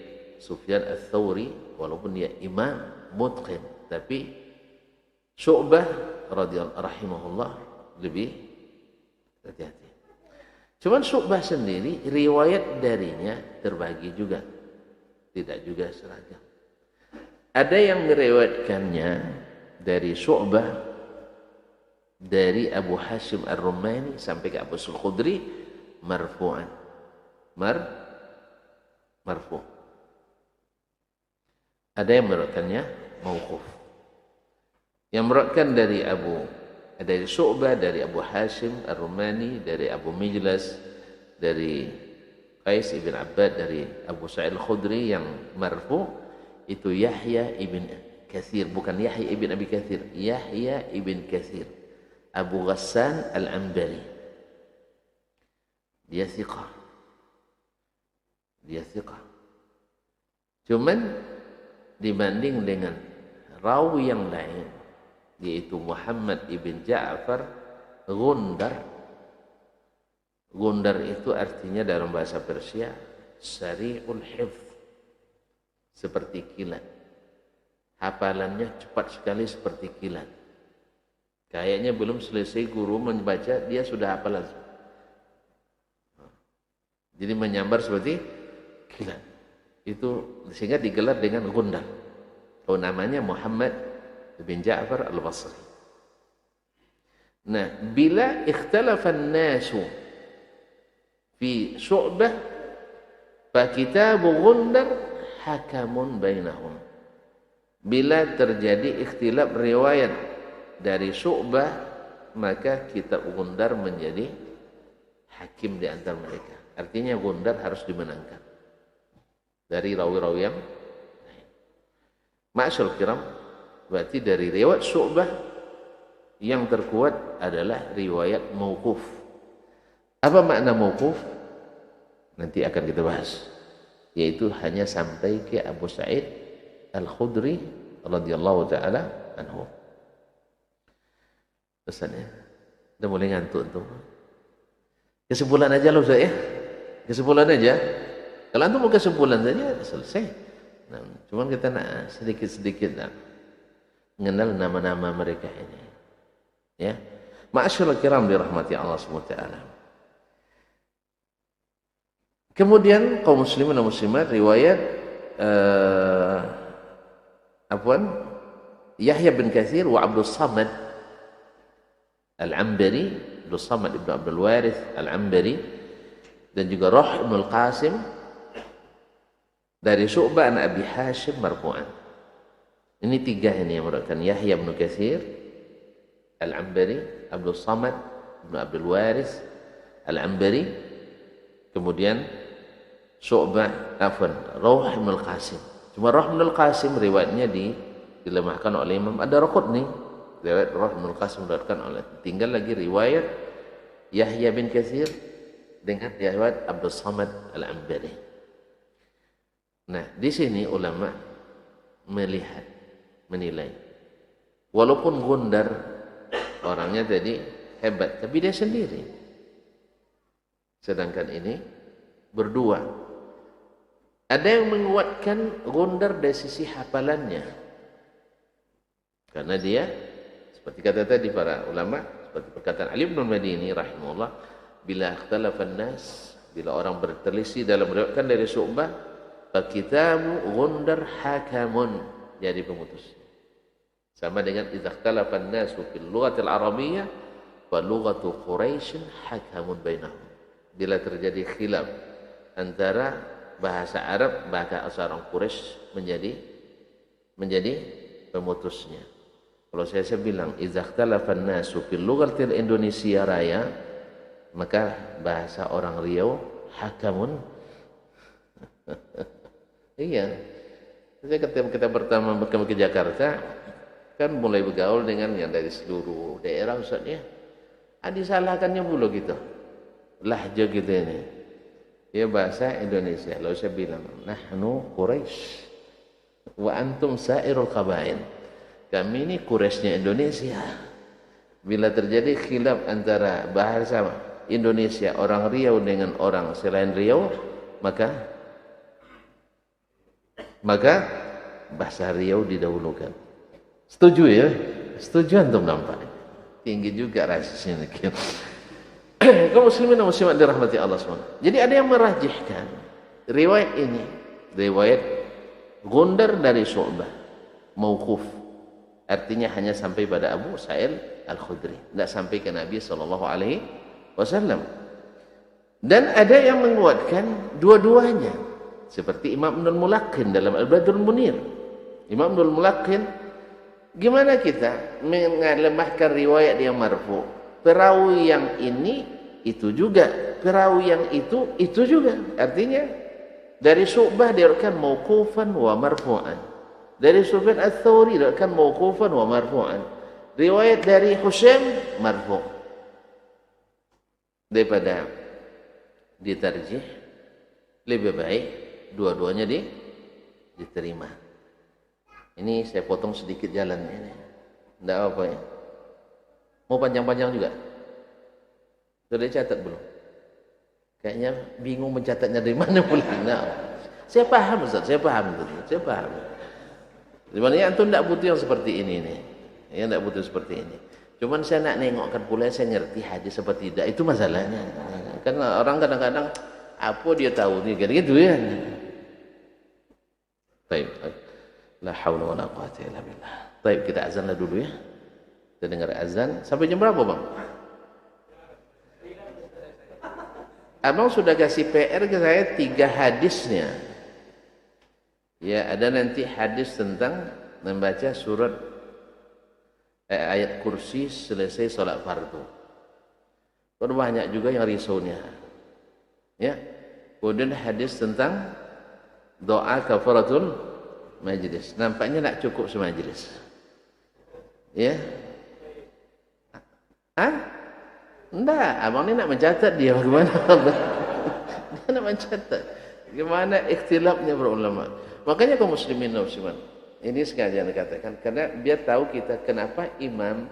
Sufyan Ats-Tsauri walaupun dia imam mutqin, tapi Syu'bah radhiyallahu rahimahullah lebih hati-hati. Cuman Syu'bah sendiri riwayat darinya terbagi juga, tidak juga seragam. Ada yang meriwayatkannya dari Syu'bah dari Abu Hashim Ar-Rumani sampai ke Abu Sa'id Al-Khudri marfu'an. Marfu'. Ada yang meriwayatkannya mauquf. Yang meriwayatkan dari Syu'bah, dari Abu Hashim Ar-Rumani, dari Abu Mijlas, dari Qais ibn Abbad, dari Abu Sa'id Al-Khudri yang marfu' itu Yahya ibn Katsir, bukan Yahya ibn Abi Katsir, Yahya ibn Katsir Abu Ghassan Al-Anbari. Dia thiqah. Cuman dibanding dengan rawi yang lain, yaitu Muhammad ibn Ja'far Gundar. Gundar itu artinya dalam bahasa Persia sari'ul hifz, seperti kilat. Hafalannya cepat sekali seperti kilat. Kayaknya belum selesai guru membaca, dia sudah hafal langsung. Jadi menyambar seperti kilat. Itu sehingga digelar dengan Gundar. Oh, namanya Muhammad bin Ja'far Al-Basri. Nah, bila ikhtalafan nasu fi Syu'bah fa kitabu Gundar hakamun bainahum. Bila terjadi ikhtilaf riwayat dari Syu'bah, maka kitab Gundar menjadi hakim di antara mereka. Artinya Gundar harus dimenangkan dari rawi-rawi yang lain. Ma'asyarul kiram, berarti dari riwayat Syu'bah yang terkuat adalah riwayat mauquf. Apa makna mauquf? Nanti akan kita bahas. Yaitu hanya sampai ke Abu Sa'id Al-Khudri radhiyallahu taala anhu. Pesannya, udah mulai ngantuk tuh. Kesimpulan aja loh Ustaz ya. Kesimpulan aja. Kalau antum mau kesimpulan saja selesai. Nah, cuman kita nak sedikit-sedikit mengenal nama-nama mereka ini. Ya. Ma'asyiral kiram dirahmati Allah Subhanahu wa taala. Kemudian kaum muslimin dan muslimat riwayat Yahya bin Katsir wa Abdul Samad Al-Ambari, Abdul Samad ibn Abdul Warith Al-Ambari, dan juga Ruh ibn Al-Qasim dari Syu'bah an Abi Hashim marfu'an. Ini tiga ini yang merupakan Yahya bin Katsir Al-Ambari, Abdul Samad ibn Abdul Warith Al-Ambari, kemudian Syu'bah, Ruh ibn Al-Qasim. Cuma Ruh ibn Al-Qasim riwayatnya dilemahkan oleh Imam Ad-Darqutni. Riwayat Ruh ibn Al-Qasim diriwayatkan oleh, tinggal lagi riwayat Yahya bin Katsir dengan riwayat Abdul Samad Al-Ambari. Nah, di sini ulama melihat, menilai, walaupun Gundar orangnya tadi hebat, tapi dia sendiri. Sedangkan ini berdua. Ada yang menguatkan Gundar dari sisi hafalannya, karena dia seperti kata tadi para ulama, seperti perkataan Ali bin Madini rahimahullah, bila ikhtalafan nas, bila orang berselisih dalam meriwayatkan dari Syu'bah, fa kitabu Gundar hakamun, jadi pemutus. Sama dengan idza ikhtalafan nas fil lughatil arabiyyah fa lughatu Quraisy hakamun bainahum. Bila terjadi khilaf antara bahasa Arab, bahasa orang Quraisy menjadi pemutusnya. Kalau saya bilang idza ikhtalafan nasu fil lughatil Indonesia Raya, maka bahasa orang Riau hakamun. Iya. Saya kita pertama ke Jakarta kan mulai bergaul dengan yang dari seluruh daerah Ustaz ya. Disalahkannya mulu gitu. Lahja gitu ini. Ya bahasa Indonesia. Lalu saya bilang, nahnu Quraisy wa antum sairul qabail. Kami ini Quraisynya Indonesia. Bila terjadi khilaf antara bahasa Indonesia orang Riau dengan orang selain Riau, maka bahasa Riau didahulukan. Setuju ya? Setuju antum nampak. Tinggi juga rasisnya. Kaum muslimin dan muslimat dirahmati Allah SWT. Jadi ada yang merajihkan riwayat ini, riwayat Gundar dari Syu'bah, mauquf, artinya hanya sampai pada Abu Sa'id Al-Khudri, tidak sampai ke Nabi SAW. Dan ada yang menguatkan dua-duanya, seperti Imam Ibnul Mulaqqin dalam Al-Badrul Munir. Imam Ibnul Mulaqqin, gimana kita melemahkan riwayat yang marfu'? Perawi yang ini itu juga, perawi yang itu juga. Artinya dari Syu'bah diriwayatkan mauqufan wa marfu'an. Dari Sufyan Ats-Tsauri diriwayatkan mauqufan wa marfu'an. Riwayat dari Husaim marfu'. Daripada ditarjih, lebih baik dua-duanya diterima. Ini saya potong sedikit jalan ini. Tidak apa ya. Mau panjang-panjang juga? Sudah dicatat belum? Kayaknya bingung mencatatnya dari mana pula. Nah, saya paham Ustaz, saya paham. Sebenarnya antum tidak butuh yang seperti ini nih. Ya, tidak butuh seperti ini. Cuman saya nak nengokkan pula, saya ngerti hadis seperti tidak. Itu masalahnya. Karena orang kadang-kadang apa dia tahu nih gitu ya. Baik. La haula wala quwwata illa billah. Baik, kita azanlah dulu ya. Kita dengar azan sampai jam berapa, Bang? Abang sudah kasih PR ke saya 3 hadisnya. Ya, ada nanti hadis tentang membaca surat ayat kursi selesai sholat fardu. Kan banyak juga yang risaunya. Ya. Kemudian hadis tentang doa kafaratul majlis. Nampaknya tak cukup semajlis. Ya. Hah? Enggak, abang ni nak mencatat dia bagaimana? Dia nak mencatat. Bagaimana ikhtilafnya para ulama. Makanya kaum muslimin dan muslimat, ini sengaja dikatakan karena biar tahu kita kenapa Imam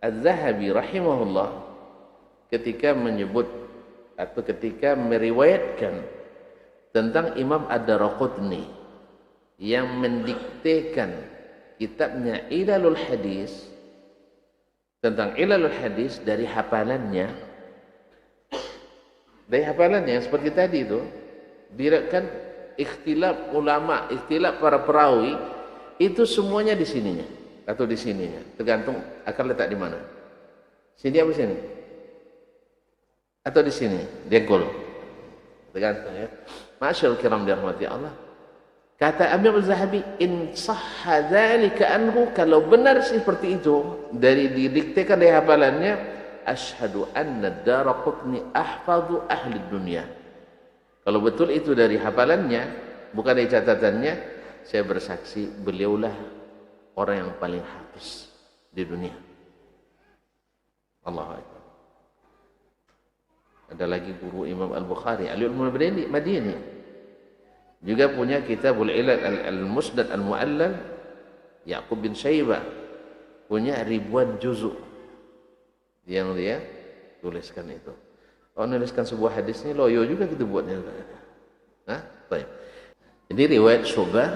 Az-Zahabi rahimahullah ketika menyebut atau ketika meriwayatkan tentang Imam Ad-Daraqutni yang mendiktekan kitabnya Ilalul Hadis, tentang Ilalul Hadis dari hafalannya seperti tadi itu direkkan ikhtilaf ulama, ikhtilaf para perawi itu semuanya di sininya atau di sininya, tergantung akan letak di mana. Sini apa sini? Atau di sini, dengkul. Tergantung ya. Masyaallah kiram dirahmati Allah. Kata Imam Az-Zahabi, in sahha dzalika anhu, kalau benar seperti itu dari didiktekan dari hafalannya, asyhadu anna Ad-Daraqutni ahfadhu ahli dunya. Kalau betul itu dari hafalannya, bukan dari catatannya, saya bersaksi beliaulah orang yang paling hafiz di dunia. Allahu Akbar. Ada lagi guru Imam Al-Bukhari, Al-Ulum Al-Madini. Juga punya Kitabul Ilal Al-Musnad Al-Mu'allal, Ya'qub bin Syaibah, punya ribuan juzuk yang dia tuliskan itu. Oh, nuliskan sebuah hadis ini loyo juga kita buatnya. Nah, baik. Jadi riwayat Syu'bah,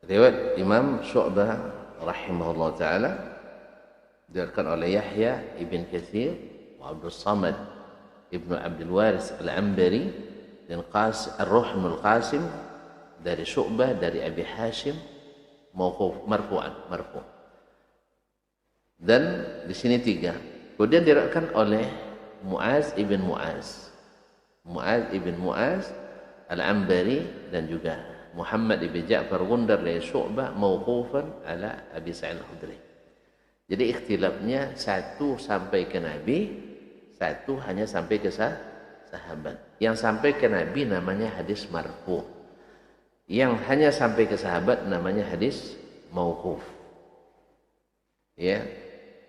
riwayat Imam Syu'bah rahimahullah taala diriwayatkan oleh Yahya ibn Katsir wa Abdul Samad ibn Abdul Waris Al-Ambari dan Ar-Ruh bin Qasim dari Syu'bah dari Abi Hashim mauquf marfu'. Dan di sini 3. Kemudian diriwayatkan oleh Muaz ibn Muaz Al-Ambari dan juga Muhammad ibn Ja'far Gundar dari Syu'bah mauqufan ala Abi Sa'id Al-Khudri. Jadi ikhtilafnya satu sampai ke Nabi, satu hanya sampai ke sahabat. Yang sampai ke Nabi namanya hadis marfu. Yang hanya sampai ke sahabat namanya hadis mauquf. Ya.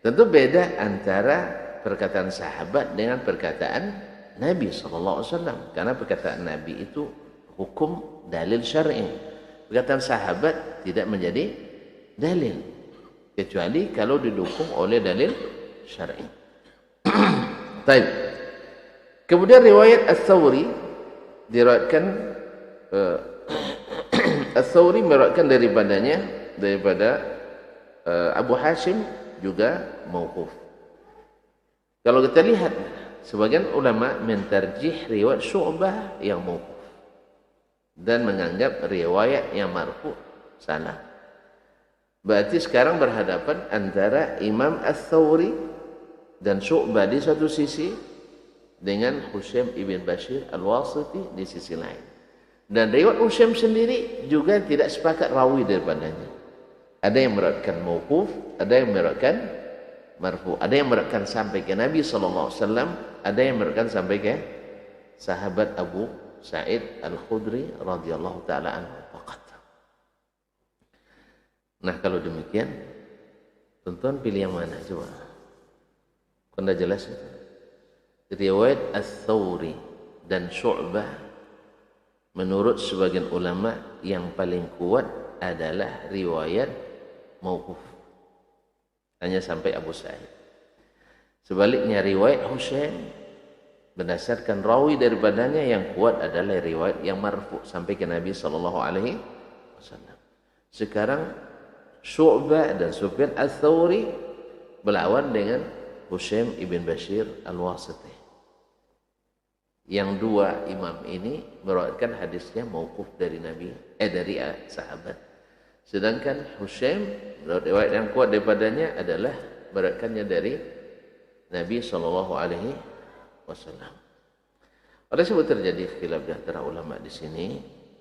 Tentu beda antara perkataan sahabat dengan perkataan Nabi sallallahu alaihi wasallam. Karena perkataan Nabi itu hukum dalil syar'i. Perkataan sahabat tidak menjadi dalil kecuali kalau didukung oleh dalil syar'i. Baik. Kemudian riwayat Ats-Tsauri diriwayatkan Ats-Tsauri meriwayatkan daripada Abu Hashim juga mauquf. Kalau kita lihat sebagian ulama mentarjih riwayat Syu'bah yang mauquf dan menganggap riwayat yang marfu salah. Berarti sekarang berhadapan antara Imam Ats-Tsauri dan Syu'bah di satu sisi dengan Husaim ibn Bashir Al-Wasiti di sisi lain. Dan riwayat Husaim sendiri juga tidak sepakat rawi daripadanya. Ada yang meriwayatkan mauquf, ada yang meriwayatkan marfu, ada yang meriwayatkan sampai ke Nabi sallallahu alaihi wasallam, ada yang meriwayatkan sampai ke sahabat Abu Sa'id Al-Khudri radhiyallahu taala anhu faqat. Nah, kalau demikian, tuan-tuan pilih yang mana coba? Anda jelas itu? Riwayat Ats-Tsauri dan Syu'bah menurut sebagian ulama yang paling kuat adalah riwayat mauquf, hanya sampai Abu Sa'id. Sebaliknya riwayat Husain berdasarkan rawi daripadanya yang kuat adalah riwayat yang marfu sampai ke Nabi sallallahu alaihi wasallam. Sekarang Syu'bah dan Sufyan Ats-Tsauri berlawan dengan Husaim ibn Bashir Al-Wasiti. Yang dua imam ini meriwayatkan hadisnya mauquf dari Nabi, dari sahabat. Sedangkan Husaim riwayat yang kuat daripadanya adalah meriwayatkannya dari Nabi sallallahu alaihi wasallam. Oleh sebab terjadi khilaf di antara ulama di sini.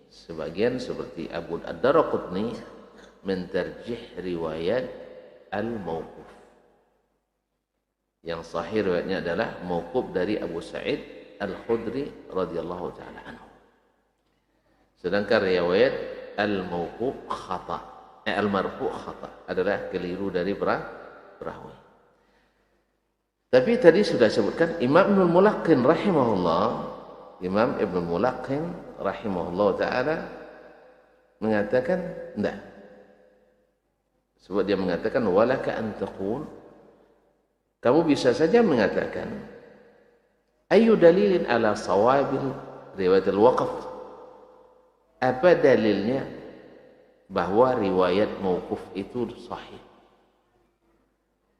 Sebagian seperti Abu Ad-Daraqutni mentarjih riwayat al-mauquf. Yang sahih riwayatnya adalah mauquf dari Abu Sa'id Al-Khudri radhiyallahu taala anhu. Sedangkan riwayat al-mauquf khata, al-marfu' khata adalah keliru dari perawi. Tapi tadi sudah sebutkan Imam Ibnul Mulaqqin rahimahullah, Imam Ibnul Mulaqqin rahimahullah ta'ala mengatakan tidak. Sebab dia mengatakan walaka an taqul, kamu bisa saja mengatakan ayu dalilin ala sawabil riwayat al-waqf, apa dalilnya bahwa riwayat mauquf itu sahih,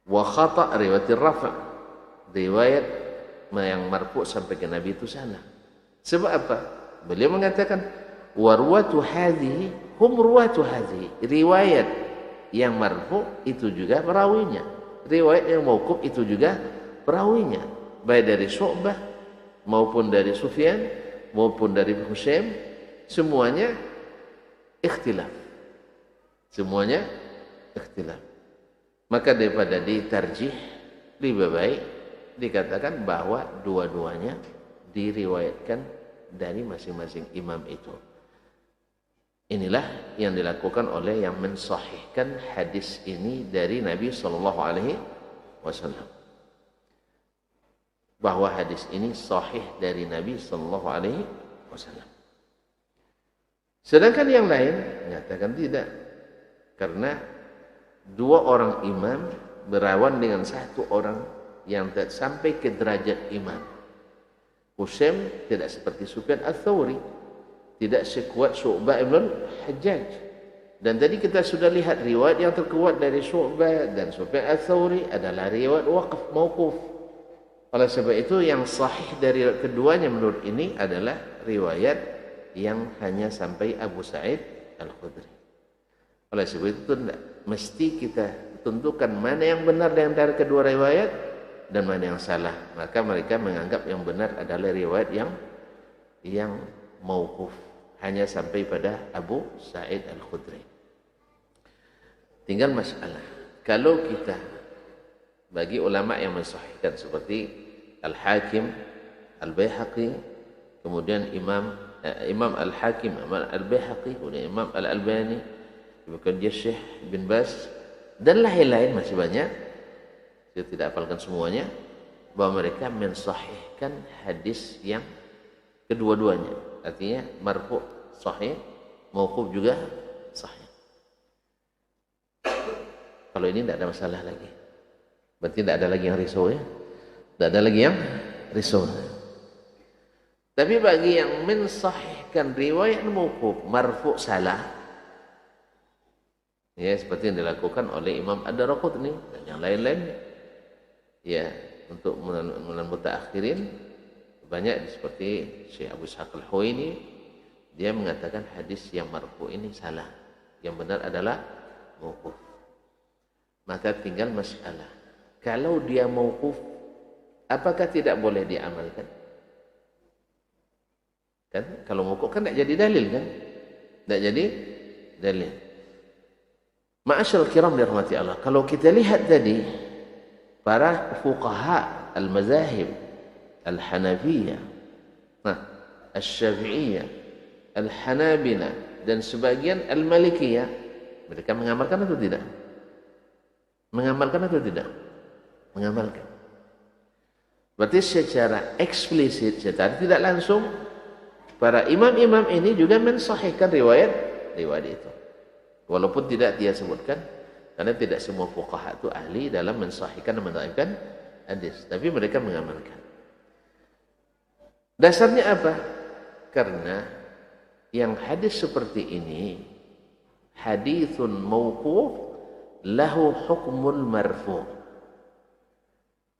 wa khata' riwayat ar-rafa', riwayat yang marfu' sampai ke Nabi itu salah. Sebab apa? Beliau mengatakan warwatu hadhihi hum ruwatu hadhihi, riwayat yang marfu itu juga perawinya, riwayat yang mauquf itu juga perawinya, baik dari Syu'bah maupun dari Sufyan maupun dari Husaim, semuanya ikhtilaf, semuanya ikhtilaf. Maka daripada ditarjih, lebih baik dikatakan bahwa dua-duanya diriwayatkan dari masing-masing imam itu. Inilah yang dilakukan oleh yang mensahihkan hadis ini dari Nabi sallallahu alaihi wasallam. Bahwa hadis ini sahih dari Nabi sallallahu alaihi wasallam. Sedangkan yang lain menyatakan tidak. Karena dua orang imam berawan dengan satu orang yang tidak sampai ke derajat imam. Husaim tidak seperti Sufyan Ats-Tsauri, tidak sekuat Syu'bah ibn Hajjaj. Dan tadi kita sudah lihat riwayat yang terkuat dari Syu'bah dan Sufyan Ats-Tsauri adalah riwayat waqf mauquf. Oleh sebab itu yang sahih dari keduanya menurut ini adalah riwayat yang hanya sampai Abu Sa'id Al-Khudri. Oleh sebab itu mesti kita tentukan mana yang benar di antara kedua riwayat dan mana yang salah. Maka mereka menganggap yang benar adalah riwayat yang mauquf, hanya sampai pada Abu Sa'id Al-Khudri. Tinggal masalah, kalau kita bagi ulama yang mensahihkan seperti Al-Hakim, Al-Baihaqi, kemudian Imam Al-Hakim, Imam Al-Baihaqi, kemudian Imam Al-Albani, kemudian Syekh bin Baz dan lain-lain masih banyak. Saya tidak hafalkan semuanya, bahwa mereka mensahihkan hadis yang kedua-duanya. Artinya marfu' sahih, mauquf juga sahih. Kalau ini tidak ada masalah lagi. Berarti tidak ada lagi yang risau ya. Tidak ada lagi yang risau. Tapi bagi yang mensahihkan riwayat mauquf marfu' salah, ya seperti yang dilakukan oleh Imam Ad-Daraqutni dan yang lain-lain. Ya, untuk mutaakhirin banyak seperti Syekh Abu Ishaq Al-Huwaini, dia mengatakan hadis yang marfu ini salah, yang benar adalah mauquf. Maka tinggal masalah, kalau dia mauquf, apakah tidak boleh diamalkan? Kan kalau mauquf kan tidak jadi dalil kan? Tidak jadi dalil. Ma'asyarul kiram dirahmati Allah. Kalau kita lihat tadi para fuqaha al-mazahib al-Hanafiyah, al-Syafi'iyah, al-Hanabila dan sebagian al-Malikiyah, mereka mengamalkan atau tidak? Mengamalkan atau tidak? Mengamalkan. Berarti secara eksplisit, secara tidak langsung, para imam-imam ini juga mensahihkan riwayat itu. Walaupun tidak dia sebutkan, karena tidak semua fuqaha itu ahli dalam mensahihkan dan mendhaifkan hadis, tapi mereka mengamalkan. Dasarnya apa? Karena yang hadis seperti ini haditsun mauquf lahu hukmul marfu'.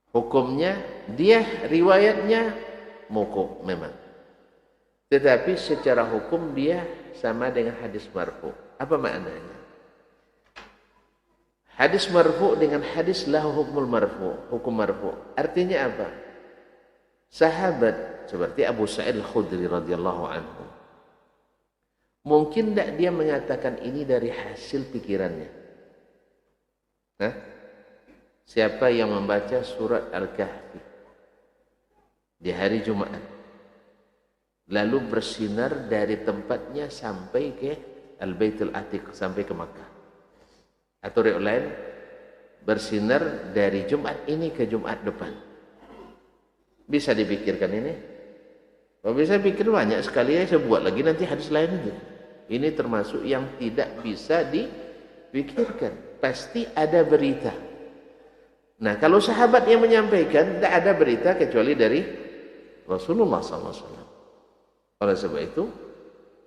Hukumnya dia riwayatnya mauquf memang. Tetapi secara hukum dia sama dengan hadis marfu'. Apa maknanya? Hadis marfu' dengan hadis lahu hukmul marfu', hukum marfu'. Artinya apa? Sahabat seperti Abu Sa'id Al-Khudri radhiyallahu anhu, mungkin tidak dia mengatakan ini dari hasil pikirannya. Nah, siapa yang membaca surat Al-Kahfi di hari Jumat, lalu bersinar dari tempatnya sampai ke Al-Baitul Atiq, sampai ke Makkah. Atau riwayat lain, bersinar dari Jumat ini ke Jumat depan. Bisa dipikirkan ini? Kalau bisa pikir banyak sekali, ya saya buat lagi nanti hadis lain itu. Ini termasuk yang tidak bisa dipikirkan. Pasti ada berita. Nah, kalau sahabat yang menyampaikan, tidak ada berita kecuali dari Rasulullah SAW. Oleh sebab itu,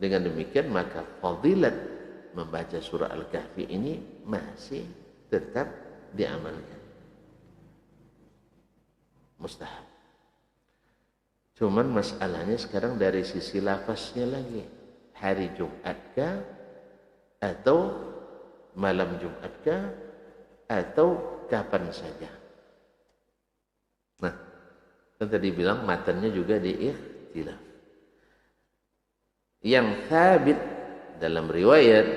dengan demikian maka fadilat membaca surah Al-Kahfi ini masih tetap diamalkan. Mustahab. Cuman masalahnya sekarang dari sisi lafaznya lagi. Hari Jumatkah? Atau malam Jumatkah? Atau kapan saja? Nah, kan tadi bilang matanya juga diikhtilaf. Yang thabit dalam riwayat,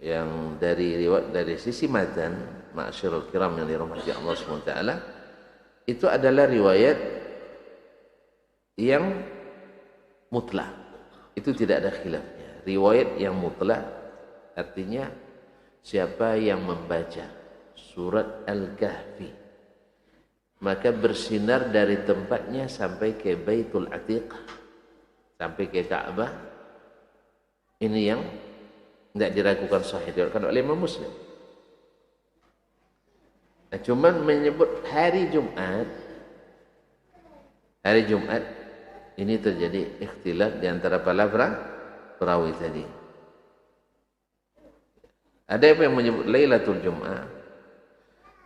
yang dari sisi matan, ma'asyiral kiram yang dirahmati Allah SWT, itu adalah riwayat yang mutlak. Itu tidak ada khilafnya. Riwayat yang mutlak artinya siapa yang membaca surat Al-Kahfi maka bersinar dari tempatnya sampai ke Baitul Atiq, sampai ke Ka'bah. Ini yang tidak diragukan sahih diriwayatkan oleh Imam Muslim. Nah, cuman menyebut hari Jumat ini terjadi ikhtilaf di antara para perawi tadi. Ada yang menyebut Lailatul Jum'ah.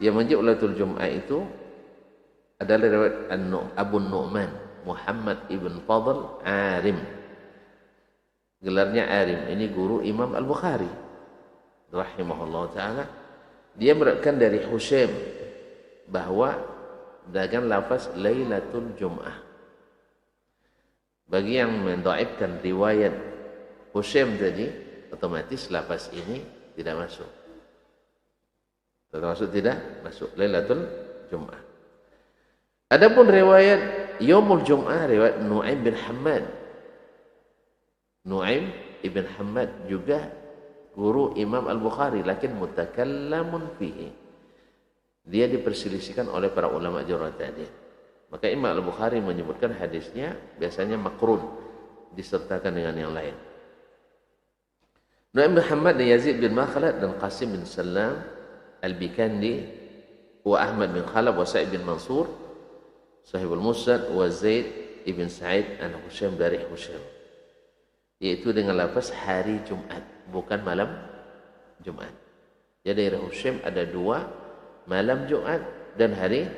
Yang menyebut Lailatul Jum'ah itu adalah riwayat Abu Nu'man Muhammad ibn Fadl Arim. Gelarnya Arim. Ini guru Imam Al-Bukhari rahimahullah ta'ala. Dia meriwayatkan dari Hushaim bahwa dengan lafaz Lailatul Jum'ah. Bagi yang mendhaifkan riwayat Hushaim tadi, otomatis lafaz ini tidak masuk. Tidak masuk Lailatul Jum'ah. Adapun riwayat Yaumul Jum'ah, riwayat Nu'aim bin Hammad. Nu'aim ibn Hammad juga guru Imam Al-Bukhari, lakin mutakallamun fihi. Dia diperselisihkan oleh para ulama jarh ta'dil. Maka Imam Al-Bukhari menyebutkan hadisnya biasanya makrun, disertakan dengan yang lain. Nu'aim bin Hammad dan Yazid bin Makhlad dan Qasim bin Salam Al-Bikandi wa Ahmad bin Khalab wa Sa'id bin Mansur Sahibul Musnad wa Zaid ibn Sa'id an Hushaim dari Hushaim, yaitu dengan lafaz hari Jumat, bukan malam Jumat. Jadi dari Hushaim ada dua, malam Jumat dan hari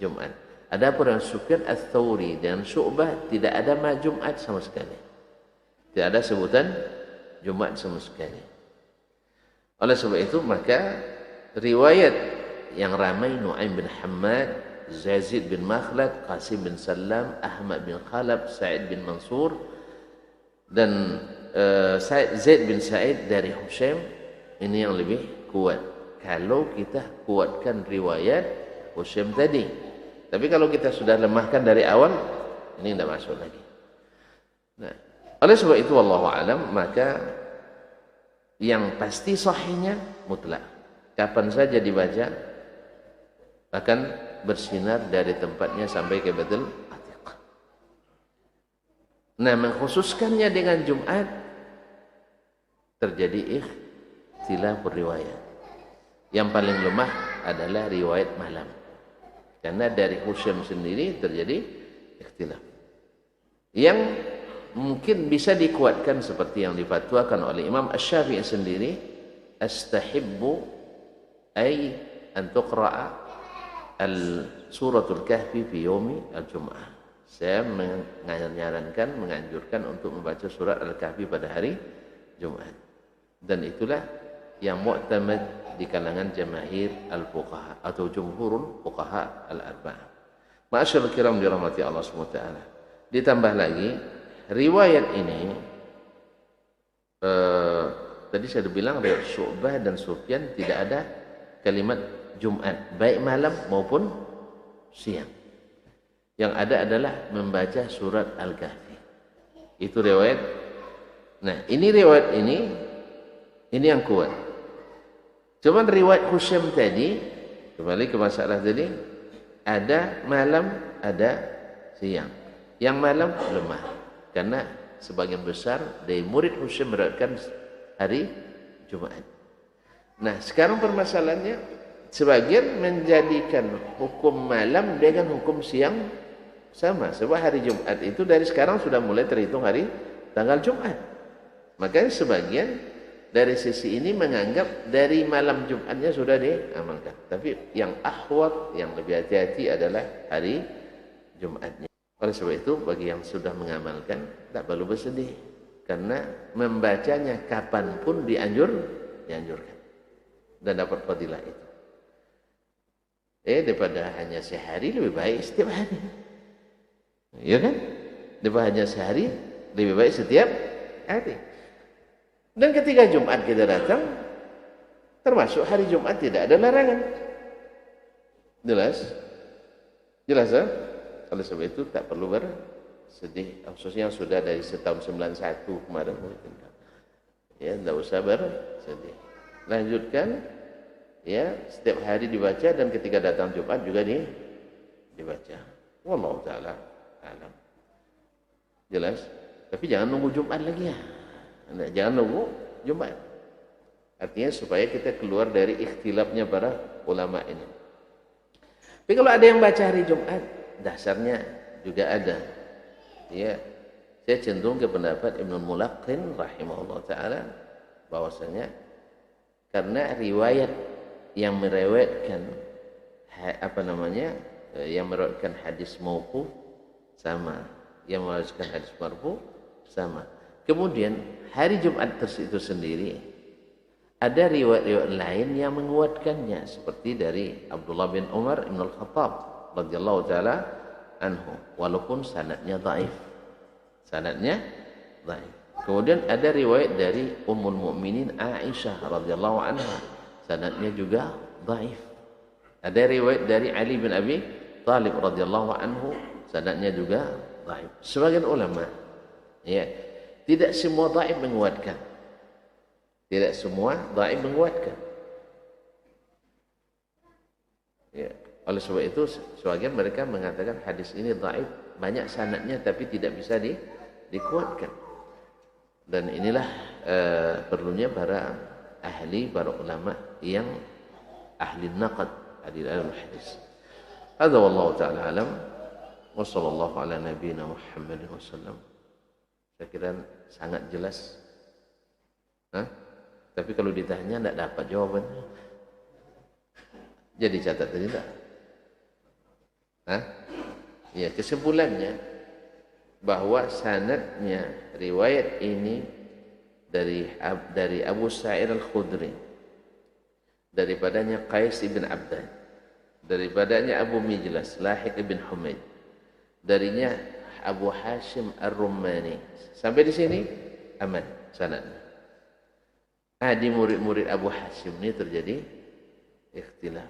Jumat. Adapun Sufyan Ats-Tsauri dan Syu'bah tidak ada Jumat sama sekali. Tidak ada sebutan Jumat sama sekali. Oleh sebab itu maka riwayat yang ramai Nu'aim bin Hammad, Yazid bin Makhlad, Qasim bin Salam, Ahmad bin Khalab, Sa'id bin Mansur dan Zaid bin Sa'id dari Hushaim, ini yang lebih kuat. Kalau kita kuatkan riwayat Hushaim tadi. Tapi kalau kita sudah lemahkan dari awal, ini tidak masuk lagi. Nah, oleh sebab itu wallahu alam, maka yang pasti sahihnya mutlak. Kapan saja dibaca akan bersinar dari tempatnya sampai ke Baitul Atiq. Nah, mengkhususkannya dengan Jumat terjadi ikhtilaf riwayat. Yang paling lemah adalah riwayat malam. Karena dari Hushaim sendiri terjadi ikhtilaf. Yang mungkin bisa dikuatkan seperti yang difatwakan oleh Imam Asy-Syafi'i sendiri, astahibbu ay an tuqra'a suratul kahfi fi yaumi al-jum'ah. Saya menganjurkan untuk membaca surat Al-Kahfi pada hari Jumat. Dan itulah yang mu'tamad di kalangan jamaahir al-fuqaha atau jumhurul fuqaha al-arba'ah. Ma'asyiral kiram dirahmati Allah Subhanahu wa taala. Ditambah lagi riwayat ini tadi saya bilang riwayat Syu'bah dan Sufyan tidak ada kalimat Jumat baik malam maupun siang. Yang ada adalah membaca surat Al-Kahfi. Itu riwayat. Nah, ini riwayat ini yang kuat. Cuman riwayat Husaim tadi, kembali ke masalah tadi, ada malam, ada siang. Yang malam lemah karena sebagian besar dari murid Husaim meriwayatkan hari Jumat. Nah, sekarang permasalahannya sebagian menjadikan hukum malam dengan hukum siang sama. Sebab hari Jumat itu dari sekarang sudah mulai terhitung hari tanggal Jumat. Makanya sebagian dari sisi ini menganggap dari malam Jumatnya sudah diamalkan. Tapi yang ahwat, yang lebih hati-hati adalah hari Jumatnya. Oleh sebab itu, bagi yang sudah mengamalkan, tak perlu bersedih. Karena membacanya kapanpun dianjurkan. Dan dapat fadilah itu. Daripada hanya sehari, lebih baik setiap hari. Iya kan? Daripada hanya sehari, lebih baik setiap hari. Dan ketika Jumat kita datang, termasuk hari Jumat tidak ada larangan. Jelas? Jelas ya? Oleh sebab itu tak perlu bersedih. Khususnya yang sudah dari tahun 91 kemarin. Ya, tidak usah bersedih. Lanjutkan. Ya, setiap hari dibaca dan ketika datang Jumat juga dibaca. Wallahu ta'ala alam. Jelas? Tapi jangan nunggu Jumat lagi ya. Jangan nunggu Jumat. Artinya supaya kita keluar dari ikhtilafnya para ulama ini. Tapi kalau ada yang baca hari Jumat, dasarnya juga ada. Ya, saya cenderung ke pendapat Ibnu Mulaqqin rahimahullah taala bahwasanya karena riwayat yang meriwayatkan yang meriwayatkan hadis mauquf sama, yang meriwayatkan hadis marfu sama. Kemudian hari Jumat itu sendiri ada riwayat-riwayat lain yang menguatkannya seperti dari Abdullah bin Umar Ibn Al-Khattab radhiyallahu taala anhu walaupun sanadnya dhaif. Sanadnya dhaif. Kemudian ada riwayat dari Ummul Mukminin Aisyah radhiyallahu anha, sanadnya juga dhaif. Ada riwayat dari Ali bin Abi Thalib radhiyallahu anhu, sanadnya juga dhaif. Sebagian ulama ya, tidak semua dhaif menguatkan. Tidak semua dhaif menguatkan. Ya, oleh sebab itu sebagian mereka mengatakan hadis ini dhaif, banyak sanadnya tapi tidak bisa dikuatkan. Dan inilah perlunya para ahli, para ulama yang ahli naqad, ahli al-hadis. Hadza wallahu ta'ala alam wa sallallahu ala nabiyyina Muhammadin wa sallam. Saya kira sangat jelas. Tapi kalau ditanya tidak dapat jawabannya. Jadi catat tadi tak? Ya, kesimpulannya bahwa sanadnya riwayat ini dari Abu Sa'id Al-Khudri, daripadanya Qais ibn Abdan, daripadanya Abu Mijlas Lahiq ibn Humaid, darinya Abu Hashim Ar-Rumani. Sampai di sini aman sanadnya. Di murid-murid Abu Hashim ini terjadi ikhtilaf.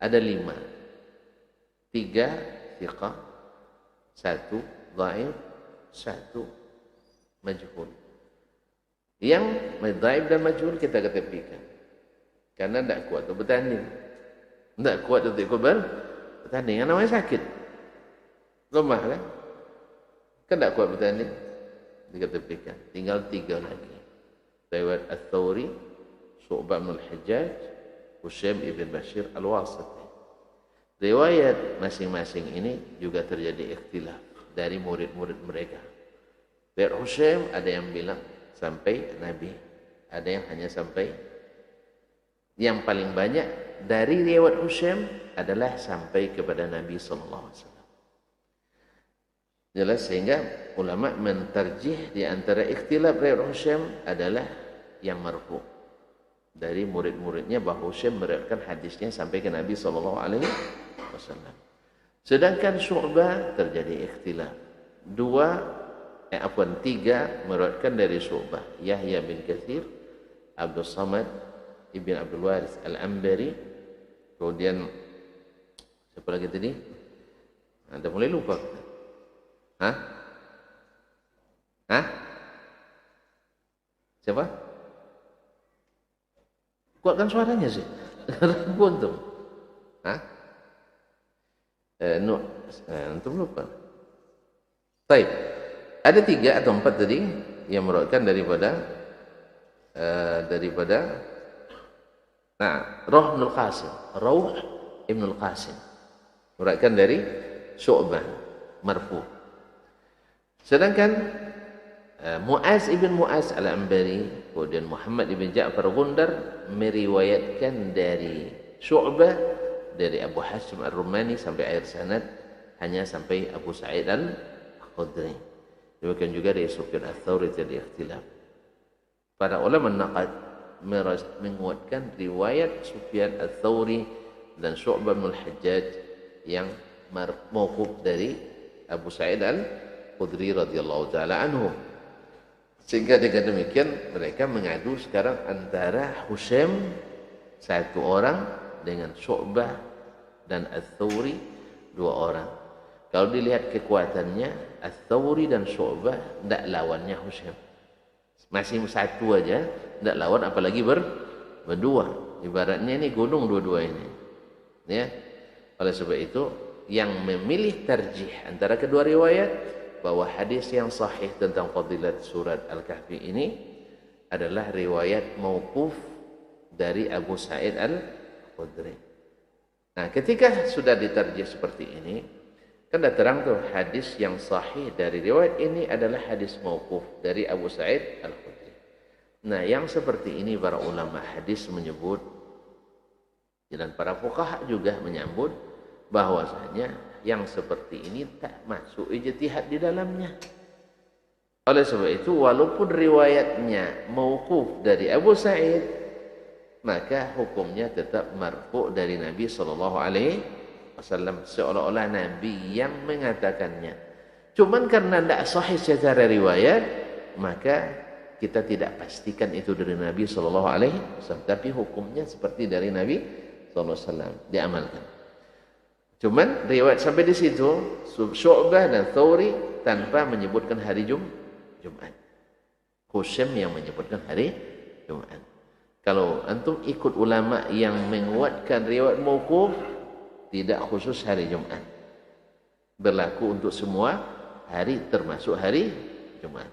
Ada 5. 3 thiqah, 1 dhaif, 1 majhul. Yang dhaif dan majhul kita ketepikan karena tidak kuat untuk bertanding. Tidak kuat untuk ikut bertanding. Yang namanya sakit, lemah kan? Kan tidak kuat bertanding, diketepikan. Tinggal 3 lagi. Riwayat Ats-Tsauri, Syu'bah bin Al-Hajjaj, Husaim ibn Bashir Al-Wasiti. Riwayat masing-masing ini juga terjadi ikhtilaf dari murid-murid mereka. Riwayat Husaim ada yang bilang sampai Nabi, ada yang hanya sampai. Yang paling banyak dari riwayat Husaim adalah sampai kepada Nabi sallallahu alaihi wasallam. Jelas, sehingga ulama mentarjih di antara ikhtilaf riwayat Husaim adalah yang marfu dari murid-muridnya, bahwa Husaim meriwayatkan hadisnya sampai ke Nabi sallallahu alaihi wasallam. Sedangkan Syu'bah terjadi ikhtilaf. Tiga meriwayatkan dari Syu'bah, Yahya bin Katsir, Abdul Samad Ibn Abdul Waris Al-Ambari, kemudian siapa lagi tadi? Anda mulai lupa. Hah? Hah? Siapa? Kuatkan suaranya sih. Ragu antum. Hah? Antum lupa. Baik. Ada 3 atau 4 tadi yang meriwayatkan daripada Rauh Ibnul Qasim meriwayatkan dari Syu'bah marfu. Sedangkan Mu'az ibn Mu'az Al-Ambari, kemudian Muhammad ibn Ja'far Gundar meriwayatkan dari Syu'bah dari Abu Hashim Ar-Rumani sampai akhir sanad, hanya sampai Abu Sa'id Al-Khudri. Demikian juga dari Sufyan Ats-Tsauri jadi ikhtilaf. Para ulama naqad menguatkan riwayat Sufyan Ats-Tsauri dan Syu'bah bin Al-Hajjaj yang mauquf dari Abu Sa'id Al-Khudri radhiyallahu taala anhu. Sehingga dengan demikian mereka mengadu sekarang antara Husaim satu orang dengan Syu'bah dan Ats-Tsauri 2 orang. Kalau dilihat kekuatannya, Ats-Tsauri dan Syu'bah tidak lawannya Husaim. Masih satu aja, tidak lawan, apalagi berdua. Ibaratnya ini gunung dua-dua ini. Ya. Oleh sebab itu, yang memilih tarjih antara kedua riwayat, bahwa hadis yang sahih tentang fadilat surat Al-Kahfi ini adalah riwayat mauquf dari Abu Sa'id Al-Khudri. Nah, ketika sudah ditarjih seperti ini, kan dah terang tuh hadis yang sahih dari riwayat ini adalah hadis mauquf dari Abu Sa'id Al-Khudri. Nah, yang seperti ini para ulama hadis menyebut, dan para fuqaha juga menyambut, bahwasanya yang seperti ini tak masuk ijtihad di dalamnya. Oleh sebab itu, walaupun riwayatnya mauquf dari Abu Sa'id, maka hukumnya tetap marfu dari Nabi sallallahu alaihi wasallam, seolah-olah Nabi yang mengatakannya. Cuman karena tidak sahih secara riwayat, maka kita tidak pastikan itu dari Nabi sallallahu alaihi wasallam, tapi hukumnya seperti dari Nabi sallallahu alaihi wasallam, diamalkan. Cuman riwayat sampai di situ, Syu'bah dan Tsauri tanpa menyebutkan hari Jumat. Husaim yang menyebutkan hari Jumat. Kalau antum ikut ulama yang menguatkan riwayat mauquf, tidak khusus hari Jumat. Berlaku untuk semua hari termasuk hari Jumat.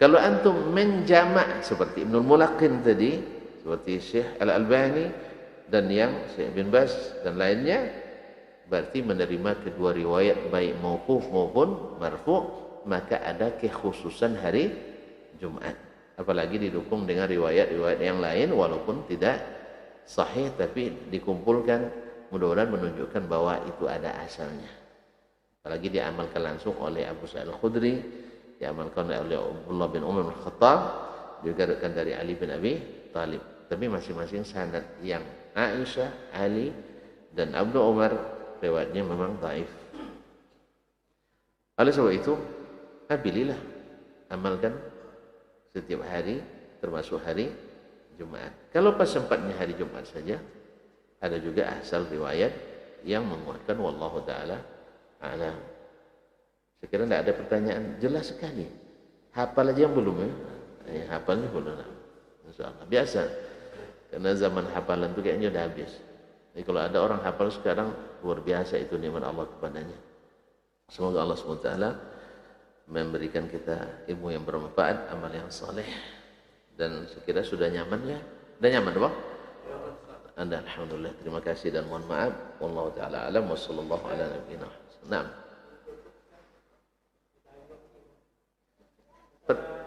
Kalau antum menjamak seperti Ibnul Mulaqin tadi, seperti Syekh Al-Albani dan yang Syekh bin Baz dan lainnya, berarti menerima kedua riwayat baik mauquf maupun marfu', maka ada kekhususan hari Jumat. Apalagi didukung dengan riwayat-riwayat yang lain walaupun tidak sahih, tapi dikumpulkan, mudah-mudahan menunjukkan bahwa itu ada asalnya. Apalagi diamalkan langsung oleh Abu Sa'id Al-Khudri, diamalkan oleh Abdullah bin Umar bin Khattab, juga dari Ali bin Abi Thalib. Tapi masing-masing sanad yang Aisyah, Ali dan Abdul Umar riwayatnya memang dhaif. Oleh sebab itu, ambililah, amalkan setiap hari termasuk hari Jumat. Kalau pas sempatnya hari Jumat saja, ada juga asal riwayat yang menguatkan, wallahu taala a'lam. Saya kira tidak ada pertanyaan, jelas sekali. Hafal aja yang belum ya? Hafalnya belum. Insyaallah biasa. Karena zaman hafalan itu kayaknya udah habis. Jadi kalau ada orang hafal sekarang, luar biasa itu nikmat Allah kepadanya. Semoga Allah SWT memberikan kita ilmu yang bermanfaat, amal yang saleh, dan sekira sudah nyaman ya. Sudah nyaman, Pak? Anda alhamdulillah, terima kasih dan mohon maaf. Wallahu taala alam wa sallallahu ala nabiyina. Naam.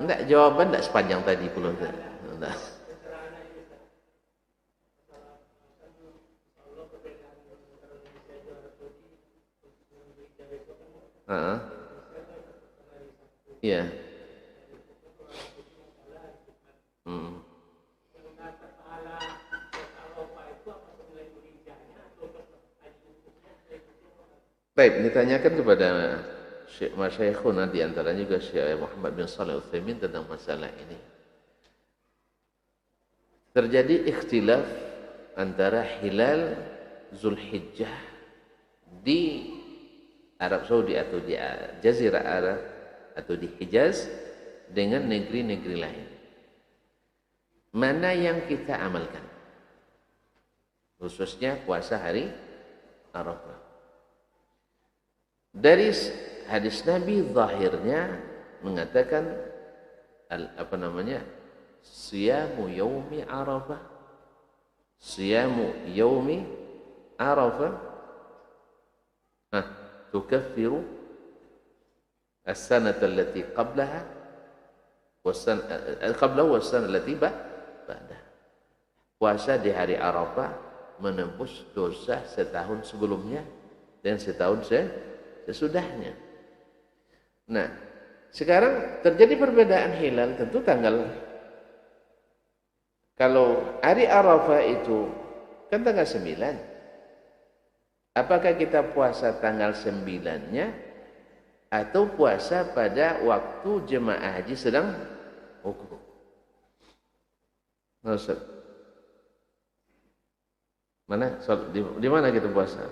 Enggak, jawaban enggak sepanjang tadi pula. Enggak. Iya. Baik, ditanyakan kepada Syekh Masyayikhuna, di antaranya juga Syekh Muhammad bin Shalih Al-Utsaimin tentang masalah ini. Terjadi ikhtilaf antara hilal Zulhijjah di Arab Saudi atau di Jazirah Arab atau di Hijaz dengan negeri-negeri lain. Mana yang kita amalkan? Khususnya puasa hari Arafah. Dari hadis Nabi zahirnya mengatakan siyamu yaumi Arafah, siyamu yaumi Arafah tukaffiru as-sanata allati qablaha was-sanata allati ba'daha. Puasa di hari Arafah menembus dosa setahun sebelumnya dan setahun sesudahnya. Nah, sekarang terjadi perbedaan hilal, tentu tanggal. Kalau hari Arafah itu kan tanggal 9. Apakah kita puasa tanggal 9-nya atau puasa pada waktu jemaah haji sedang wukuf? Ustaz, mana di mana kita puasa?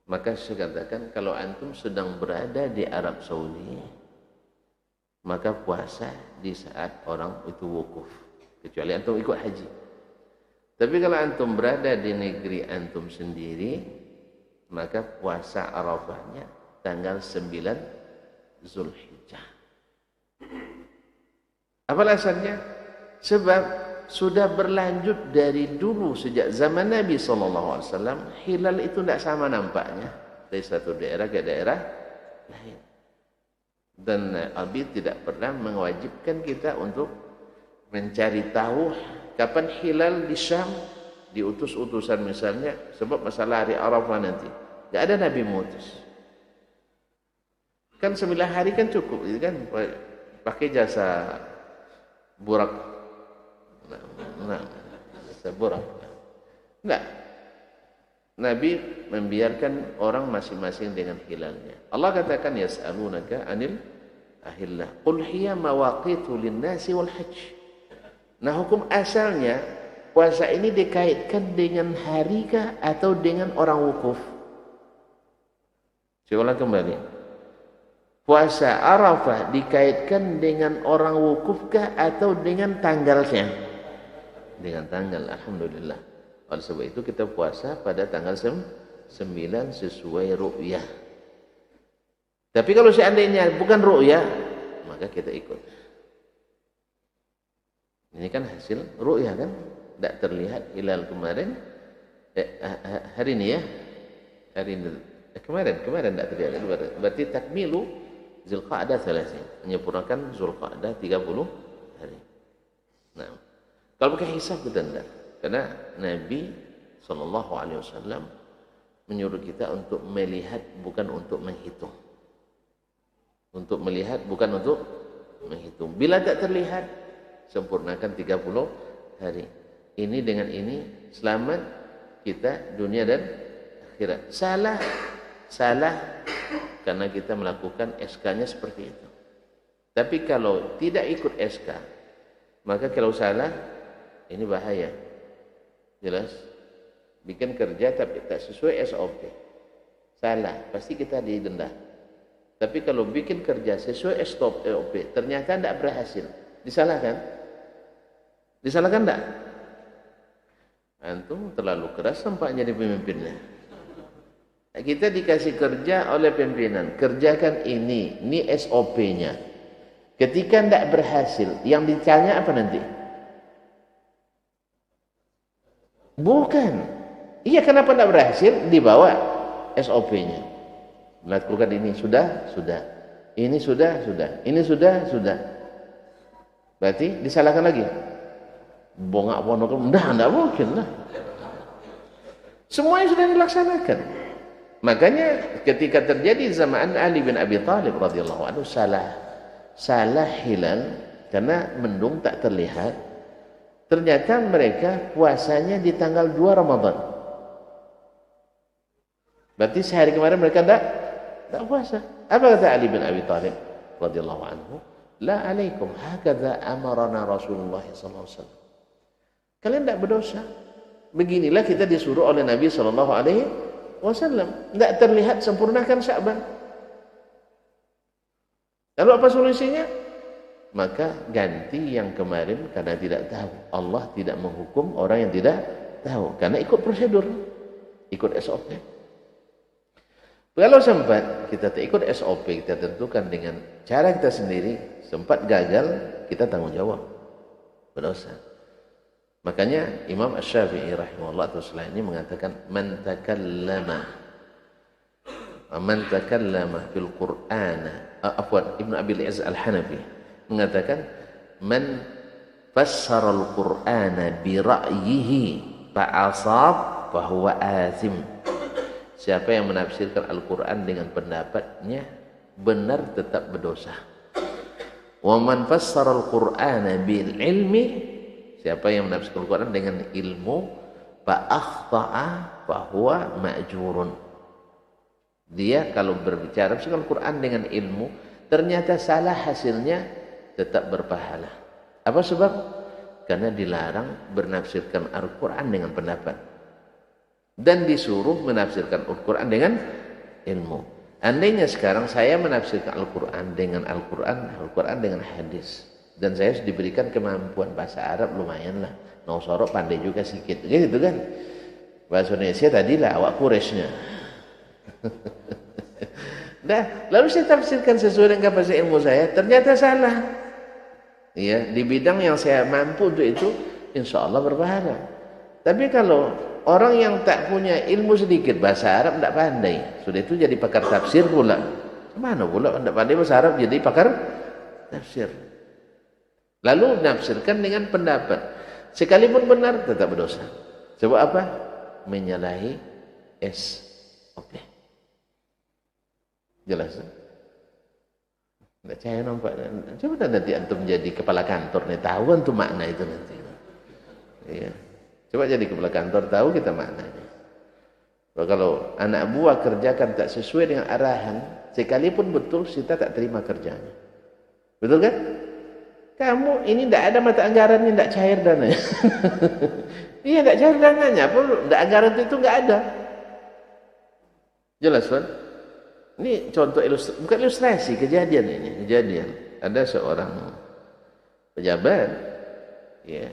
Maka saya katakan, kalau antum sedang berada di Arab Saudi, maka puasa di saat orang itu wukuf, kecuali antum ikut haji. Tapi kalau antum berada di negeri antum sendiri, maka puasa Arafahnya tanggal 9 Zulhijjah. Apa alasannya? Sebab sudah berlanjut dari dulu, sejak zaman Nabi SAW, hilal itu tidak sama nampaknya dari satu daerah ke daerah lain. Dan Nabi tidak pernah mewajibkan kita untuk mencari tahu kapan hilal di Syam, diutus utusan misalnya, sebab masalah hari Arafah nanti. Tidak ada Nabi mengutus. Kan 9 hari kan cukup, gitu kan? Pakai jasa burak. Seburak. Enggak. Nabi membiarkan orang masing-masing dengan hilalnya. Allah katakan yas'alunaka 'anil ahillah. Qul hiya mawaqitu lin-nasi wal hajj. Nah, hukum asalnya puasa ini dikaitkan dengan hari kah atau dengan orang wukuf? Saya ulang kembali. Puasa Arafah dikaitkan dengan orang wukuf kah atau dengan tanggalnya? Dengan tanggal, alhamdulillah. Oleh sebab itu kita puasa pada tanggal 9 sesuai ru'yah. Tapi kalau seandainya bukan ru'yah, maka kita ikut. Ini kan hasil ru'yah kan? Tidak terlihat hilal kemarin, hari ini ya, hari ini, kemarin tidak terlihat. Berarti takmilu Zulqa'dah 30, menyempurnakan Zulqa'dah 30 hari. Nah, kalau pakai hisab kita tidak, karena Nabi SAW menyuruh kita untuk melihat bukan untuk menghitung. Untuk melihat bukan untuk menghitung. Bila tak terlihat, sempurnakan 30 hari. Ini dengan ini selamat kita dunia dan akhirat. Salah karena kita melakukan SK-nya seperti itu. Tapi kalau tidak ikut SK, maka kalau salah, ini bahaya. Jelas? Bikin kerja tapi tak sesuai SOP. Salah, pasti kita didenda. Tapi kalau bikin kerja sesuai SOP, ternyata tidak berhasil. Disalahkan? Disalahkan tidak? Antum terlalu keras sampai jadi pemimpinnya. Kita dikasih kerja oleh pimpinan. Kerjakan ini SOP-nya. Ketika tidak berhasil, yang dicanya apa nanti? Bukan. Iya, kenapa tidak berhasil? Dibawa SOP-nya. Melakukan ini sudah. Ini sudah. Ini sudah. Berarti disalahkan lagi. Bongak ponok, tidak mungkin lah. Semuanya sudah dilaksanakan. Makanya ketika terjadi zaman Ali bin Abi Thalib radhiyallahu anhu salah hilal karena mendung tak terlihat. Ternyata mereka puasanya di tanggal 2 Ramadan. Berarti sehari kemarin mereka tidak puasa. Apa kata Ali bin Abi Thalib radhiyallahu anhu? La alaikum hakadha amarana Rasulullah sallallahu alaihi wasallam. Kalian tidak berdosa. Beginilah kita disuruh oleh Nabi sallallahu alaihi wasallam. Tidak terlihat sempurnakan Sya'ban. Lalu apa solusinya? Maka ganti yang kemarin karena tidak tahu. Allah tidak menghukum orang yang tidak tahu karena ikut prosedur, ikut SOP. Kalau sempat kita tak ikut SOP, kita tentukan dengan cara kita sendiri, sempat gagal, kita tanggung jawab, berdosa. Makanya Imam Asy-Syafi'i rahimahullah ta'ala ini mengatakan man takallama fil Qur'ana, Ibnu Abil Izz Al-Hanafi mengatakan man fassara al-Qur'ana bi ra'yihi fa'asab fahuwa azim. Siapa yang menafsirkan Al-Qur'an dengan pendapatnya benar tetap berdosa. Wa man fassara al-Qur'ana bil ilmi, siapa yang menafsirkan Al-Qur'an dengan ilmu fa akhta'a fahuwa ma'jurun. Dia kalau berbicara Al-Qur'an dengan ilmu ternyata salah, hasilnya tetap berpahala. Apa sebab? Karena dilarang bernafsirkan Al-Quran dengan pendapat dan disuruh menafsirkan Al-Quran dengan ilmu. Andainya sekarang saya menafsirkan Al-Quran dengan Al-Quran dengan hadis, dan saya diberikan kemampuan bahasa Arab lumayan lah, Nausorok pandai juga sedikit, gitu kan? Bahasa Indonesia tadilah awak Quraisynya. Nah, lalu saya tafsirkan sesuai dengan kapasitas ilmu saya, ternyata salah. Ya, di bidang yang saya mampu untuk itu, insya Allah berpahala. Tapi kalau orang yang tak punya ilmu sedikit bahasa Arab, tidak pandai, sudah itu jadi pakar tafsir pula. Mana pula tidak pandai bahasa Arab jadi pakar tafsir. Lalu nafsirkan dengan pendapat, sekalipun benar tetap berdosa. Sebab apa? Menyalahi SOP. Jelas? Tidak saya nampak. Coba nanti antum jadi kepala kantor nih, tahu antum makna itu nanti. Iya. Coba jadi kepala kantor, tahu kita maknanya. Kalau anak buah kerjakan tak sesuai dengan arahan, sekalipun betul kita tak terima kerjanya. Betul kan? Kamu ini tidak ada mata anggaran, ini tidak cair dananya. Iya, tidak cair dananya. Tidak anggaran itu tidak ada. Jelas kan? Ini contoh bukan ilustrasi, kejadian ini. Kejadian. Ada seorang pejabat, ya,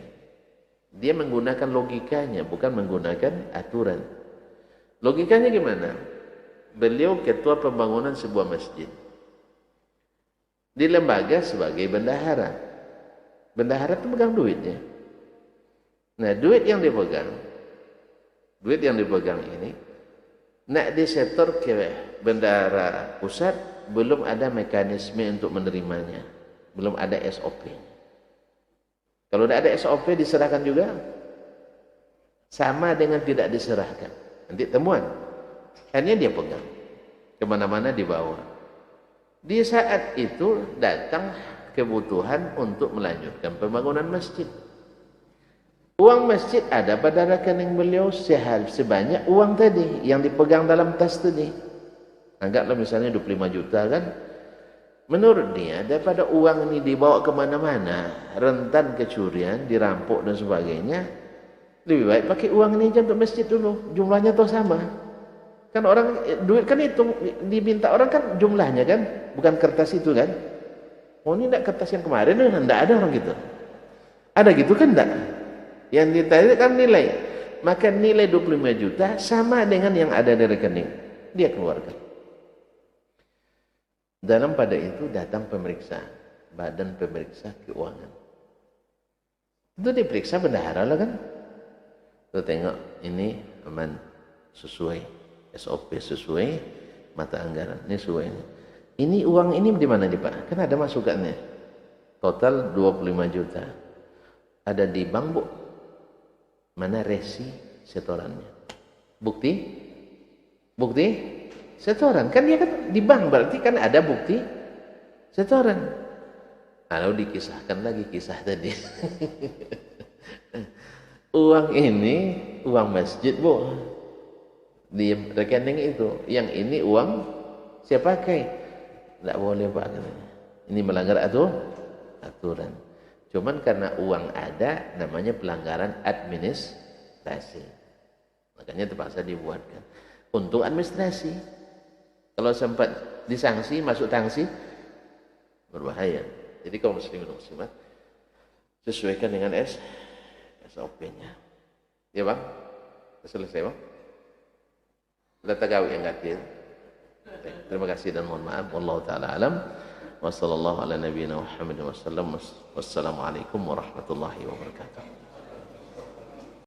dia menggunakan logikanya, bukan menggunakan aturan. Logikanya gimana? Beliau ketua pembangunan sebuah masjid. Di lembaga sebagai bendahara. Bendahara itu pegang duitnya. Nah, duit yang dipegang ini, nak disetor ke bendahara pusat, belum ada mekanisme untuk menerimanya, belum ada SOP. Kalau tidak ada SOP diserahkan juga, sama dengan tidak diserahkan. Nanti temuan, hanya dia pegang, kemana-mana dibawa. Di saat itu datang kebutuhan untuk melanjutkan pembangunan masjid. Uang masjid ada pada rekening beliau sebanyak uang tadi yang dipegang dalam tas tadi. Anggaplah misalnya 25 juta kan. Menurut dia daripada uang ini dibawa kemana-mana, rentan kecurian, dirampok dan sebagainya, lebih baik pakai uang ini aja untuk masjid dulu. Jumlahnya toh sama. Kan orang duit kan hitung, diminta orang kan jumlahnya kan, bukan kertas itu kan. Oh ini enggak kertas yang kemarin, enggak ada orang gitu. Ada gitu kan enggak? Yang ditanya kan nilai. Maka nilai 25 juta sama dengan yang ada di rekening. Dia keluarkan. Dalam pada itu datang pemeriksa, badan pemeriksa keuangan. Itu diperiksa bendahara lah kan. Tuh tengok ini aman, sesuai SOP, sesuai mata anggaran. Ini sesuai ini. Ini uang ini di mana nih Pak? Kan ada masukannya. Total 25 juta. Ada di bank, Bu. Mana resi setorannya? Bukti? Bukti? Setoran. Kan dia kan di bank, berarti kan ada bukti setoran. Lalu dikisahkan lagi kisah tadi. Uang ini, uang masjid, Bu. di rekening itu. Yang ini uang saya pakai. Tidak boleh Pak. Ini melanggar aturan. Cuman karena uang ada, namanya pelanggaran administrasi. Makanya terpaksa dibuatkan. Untuk administrasi. Kalau sempat disanksi, masuk tangsi, berbahaya. Jadi kaum muslimin dan muslimat, sesuaikan dengan SOP-nya. Ya Bang? Selesai Bang? Sudah tagawi yang kecil. Terima kasih dan mohon maaf. Wallahu ta'ala alam. Wassalamualaikum warahmatullahi wabarakatuh.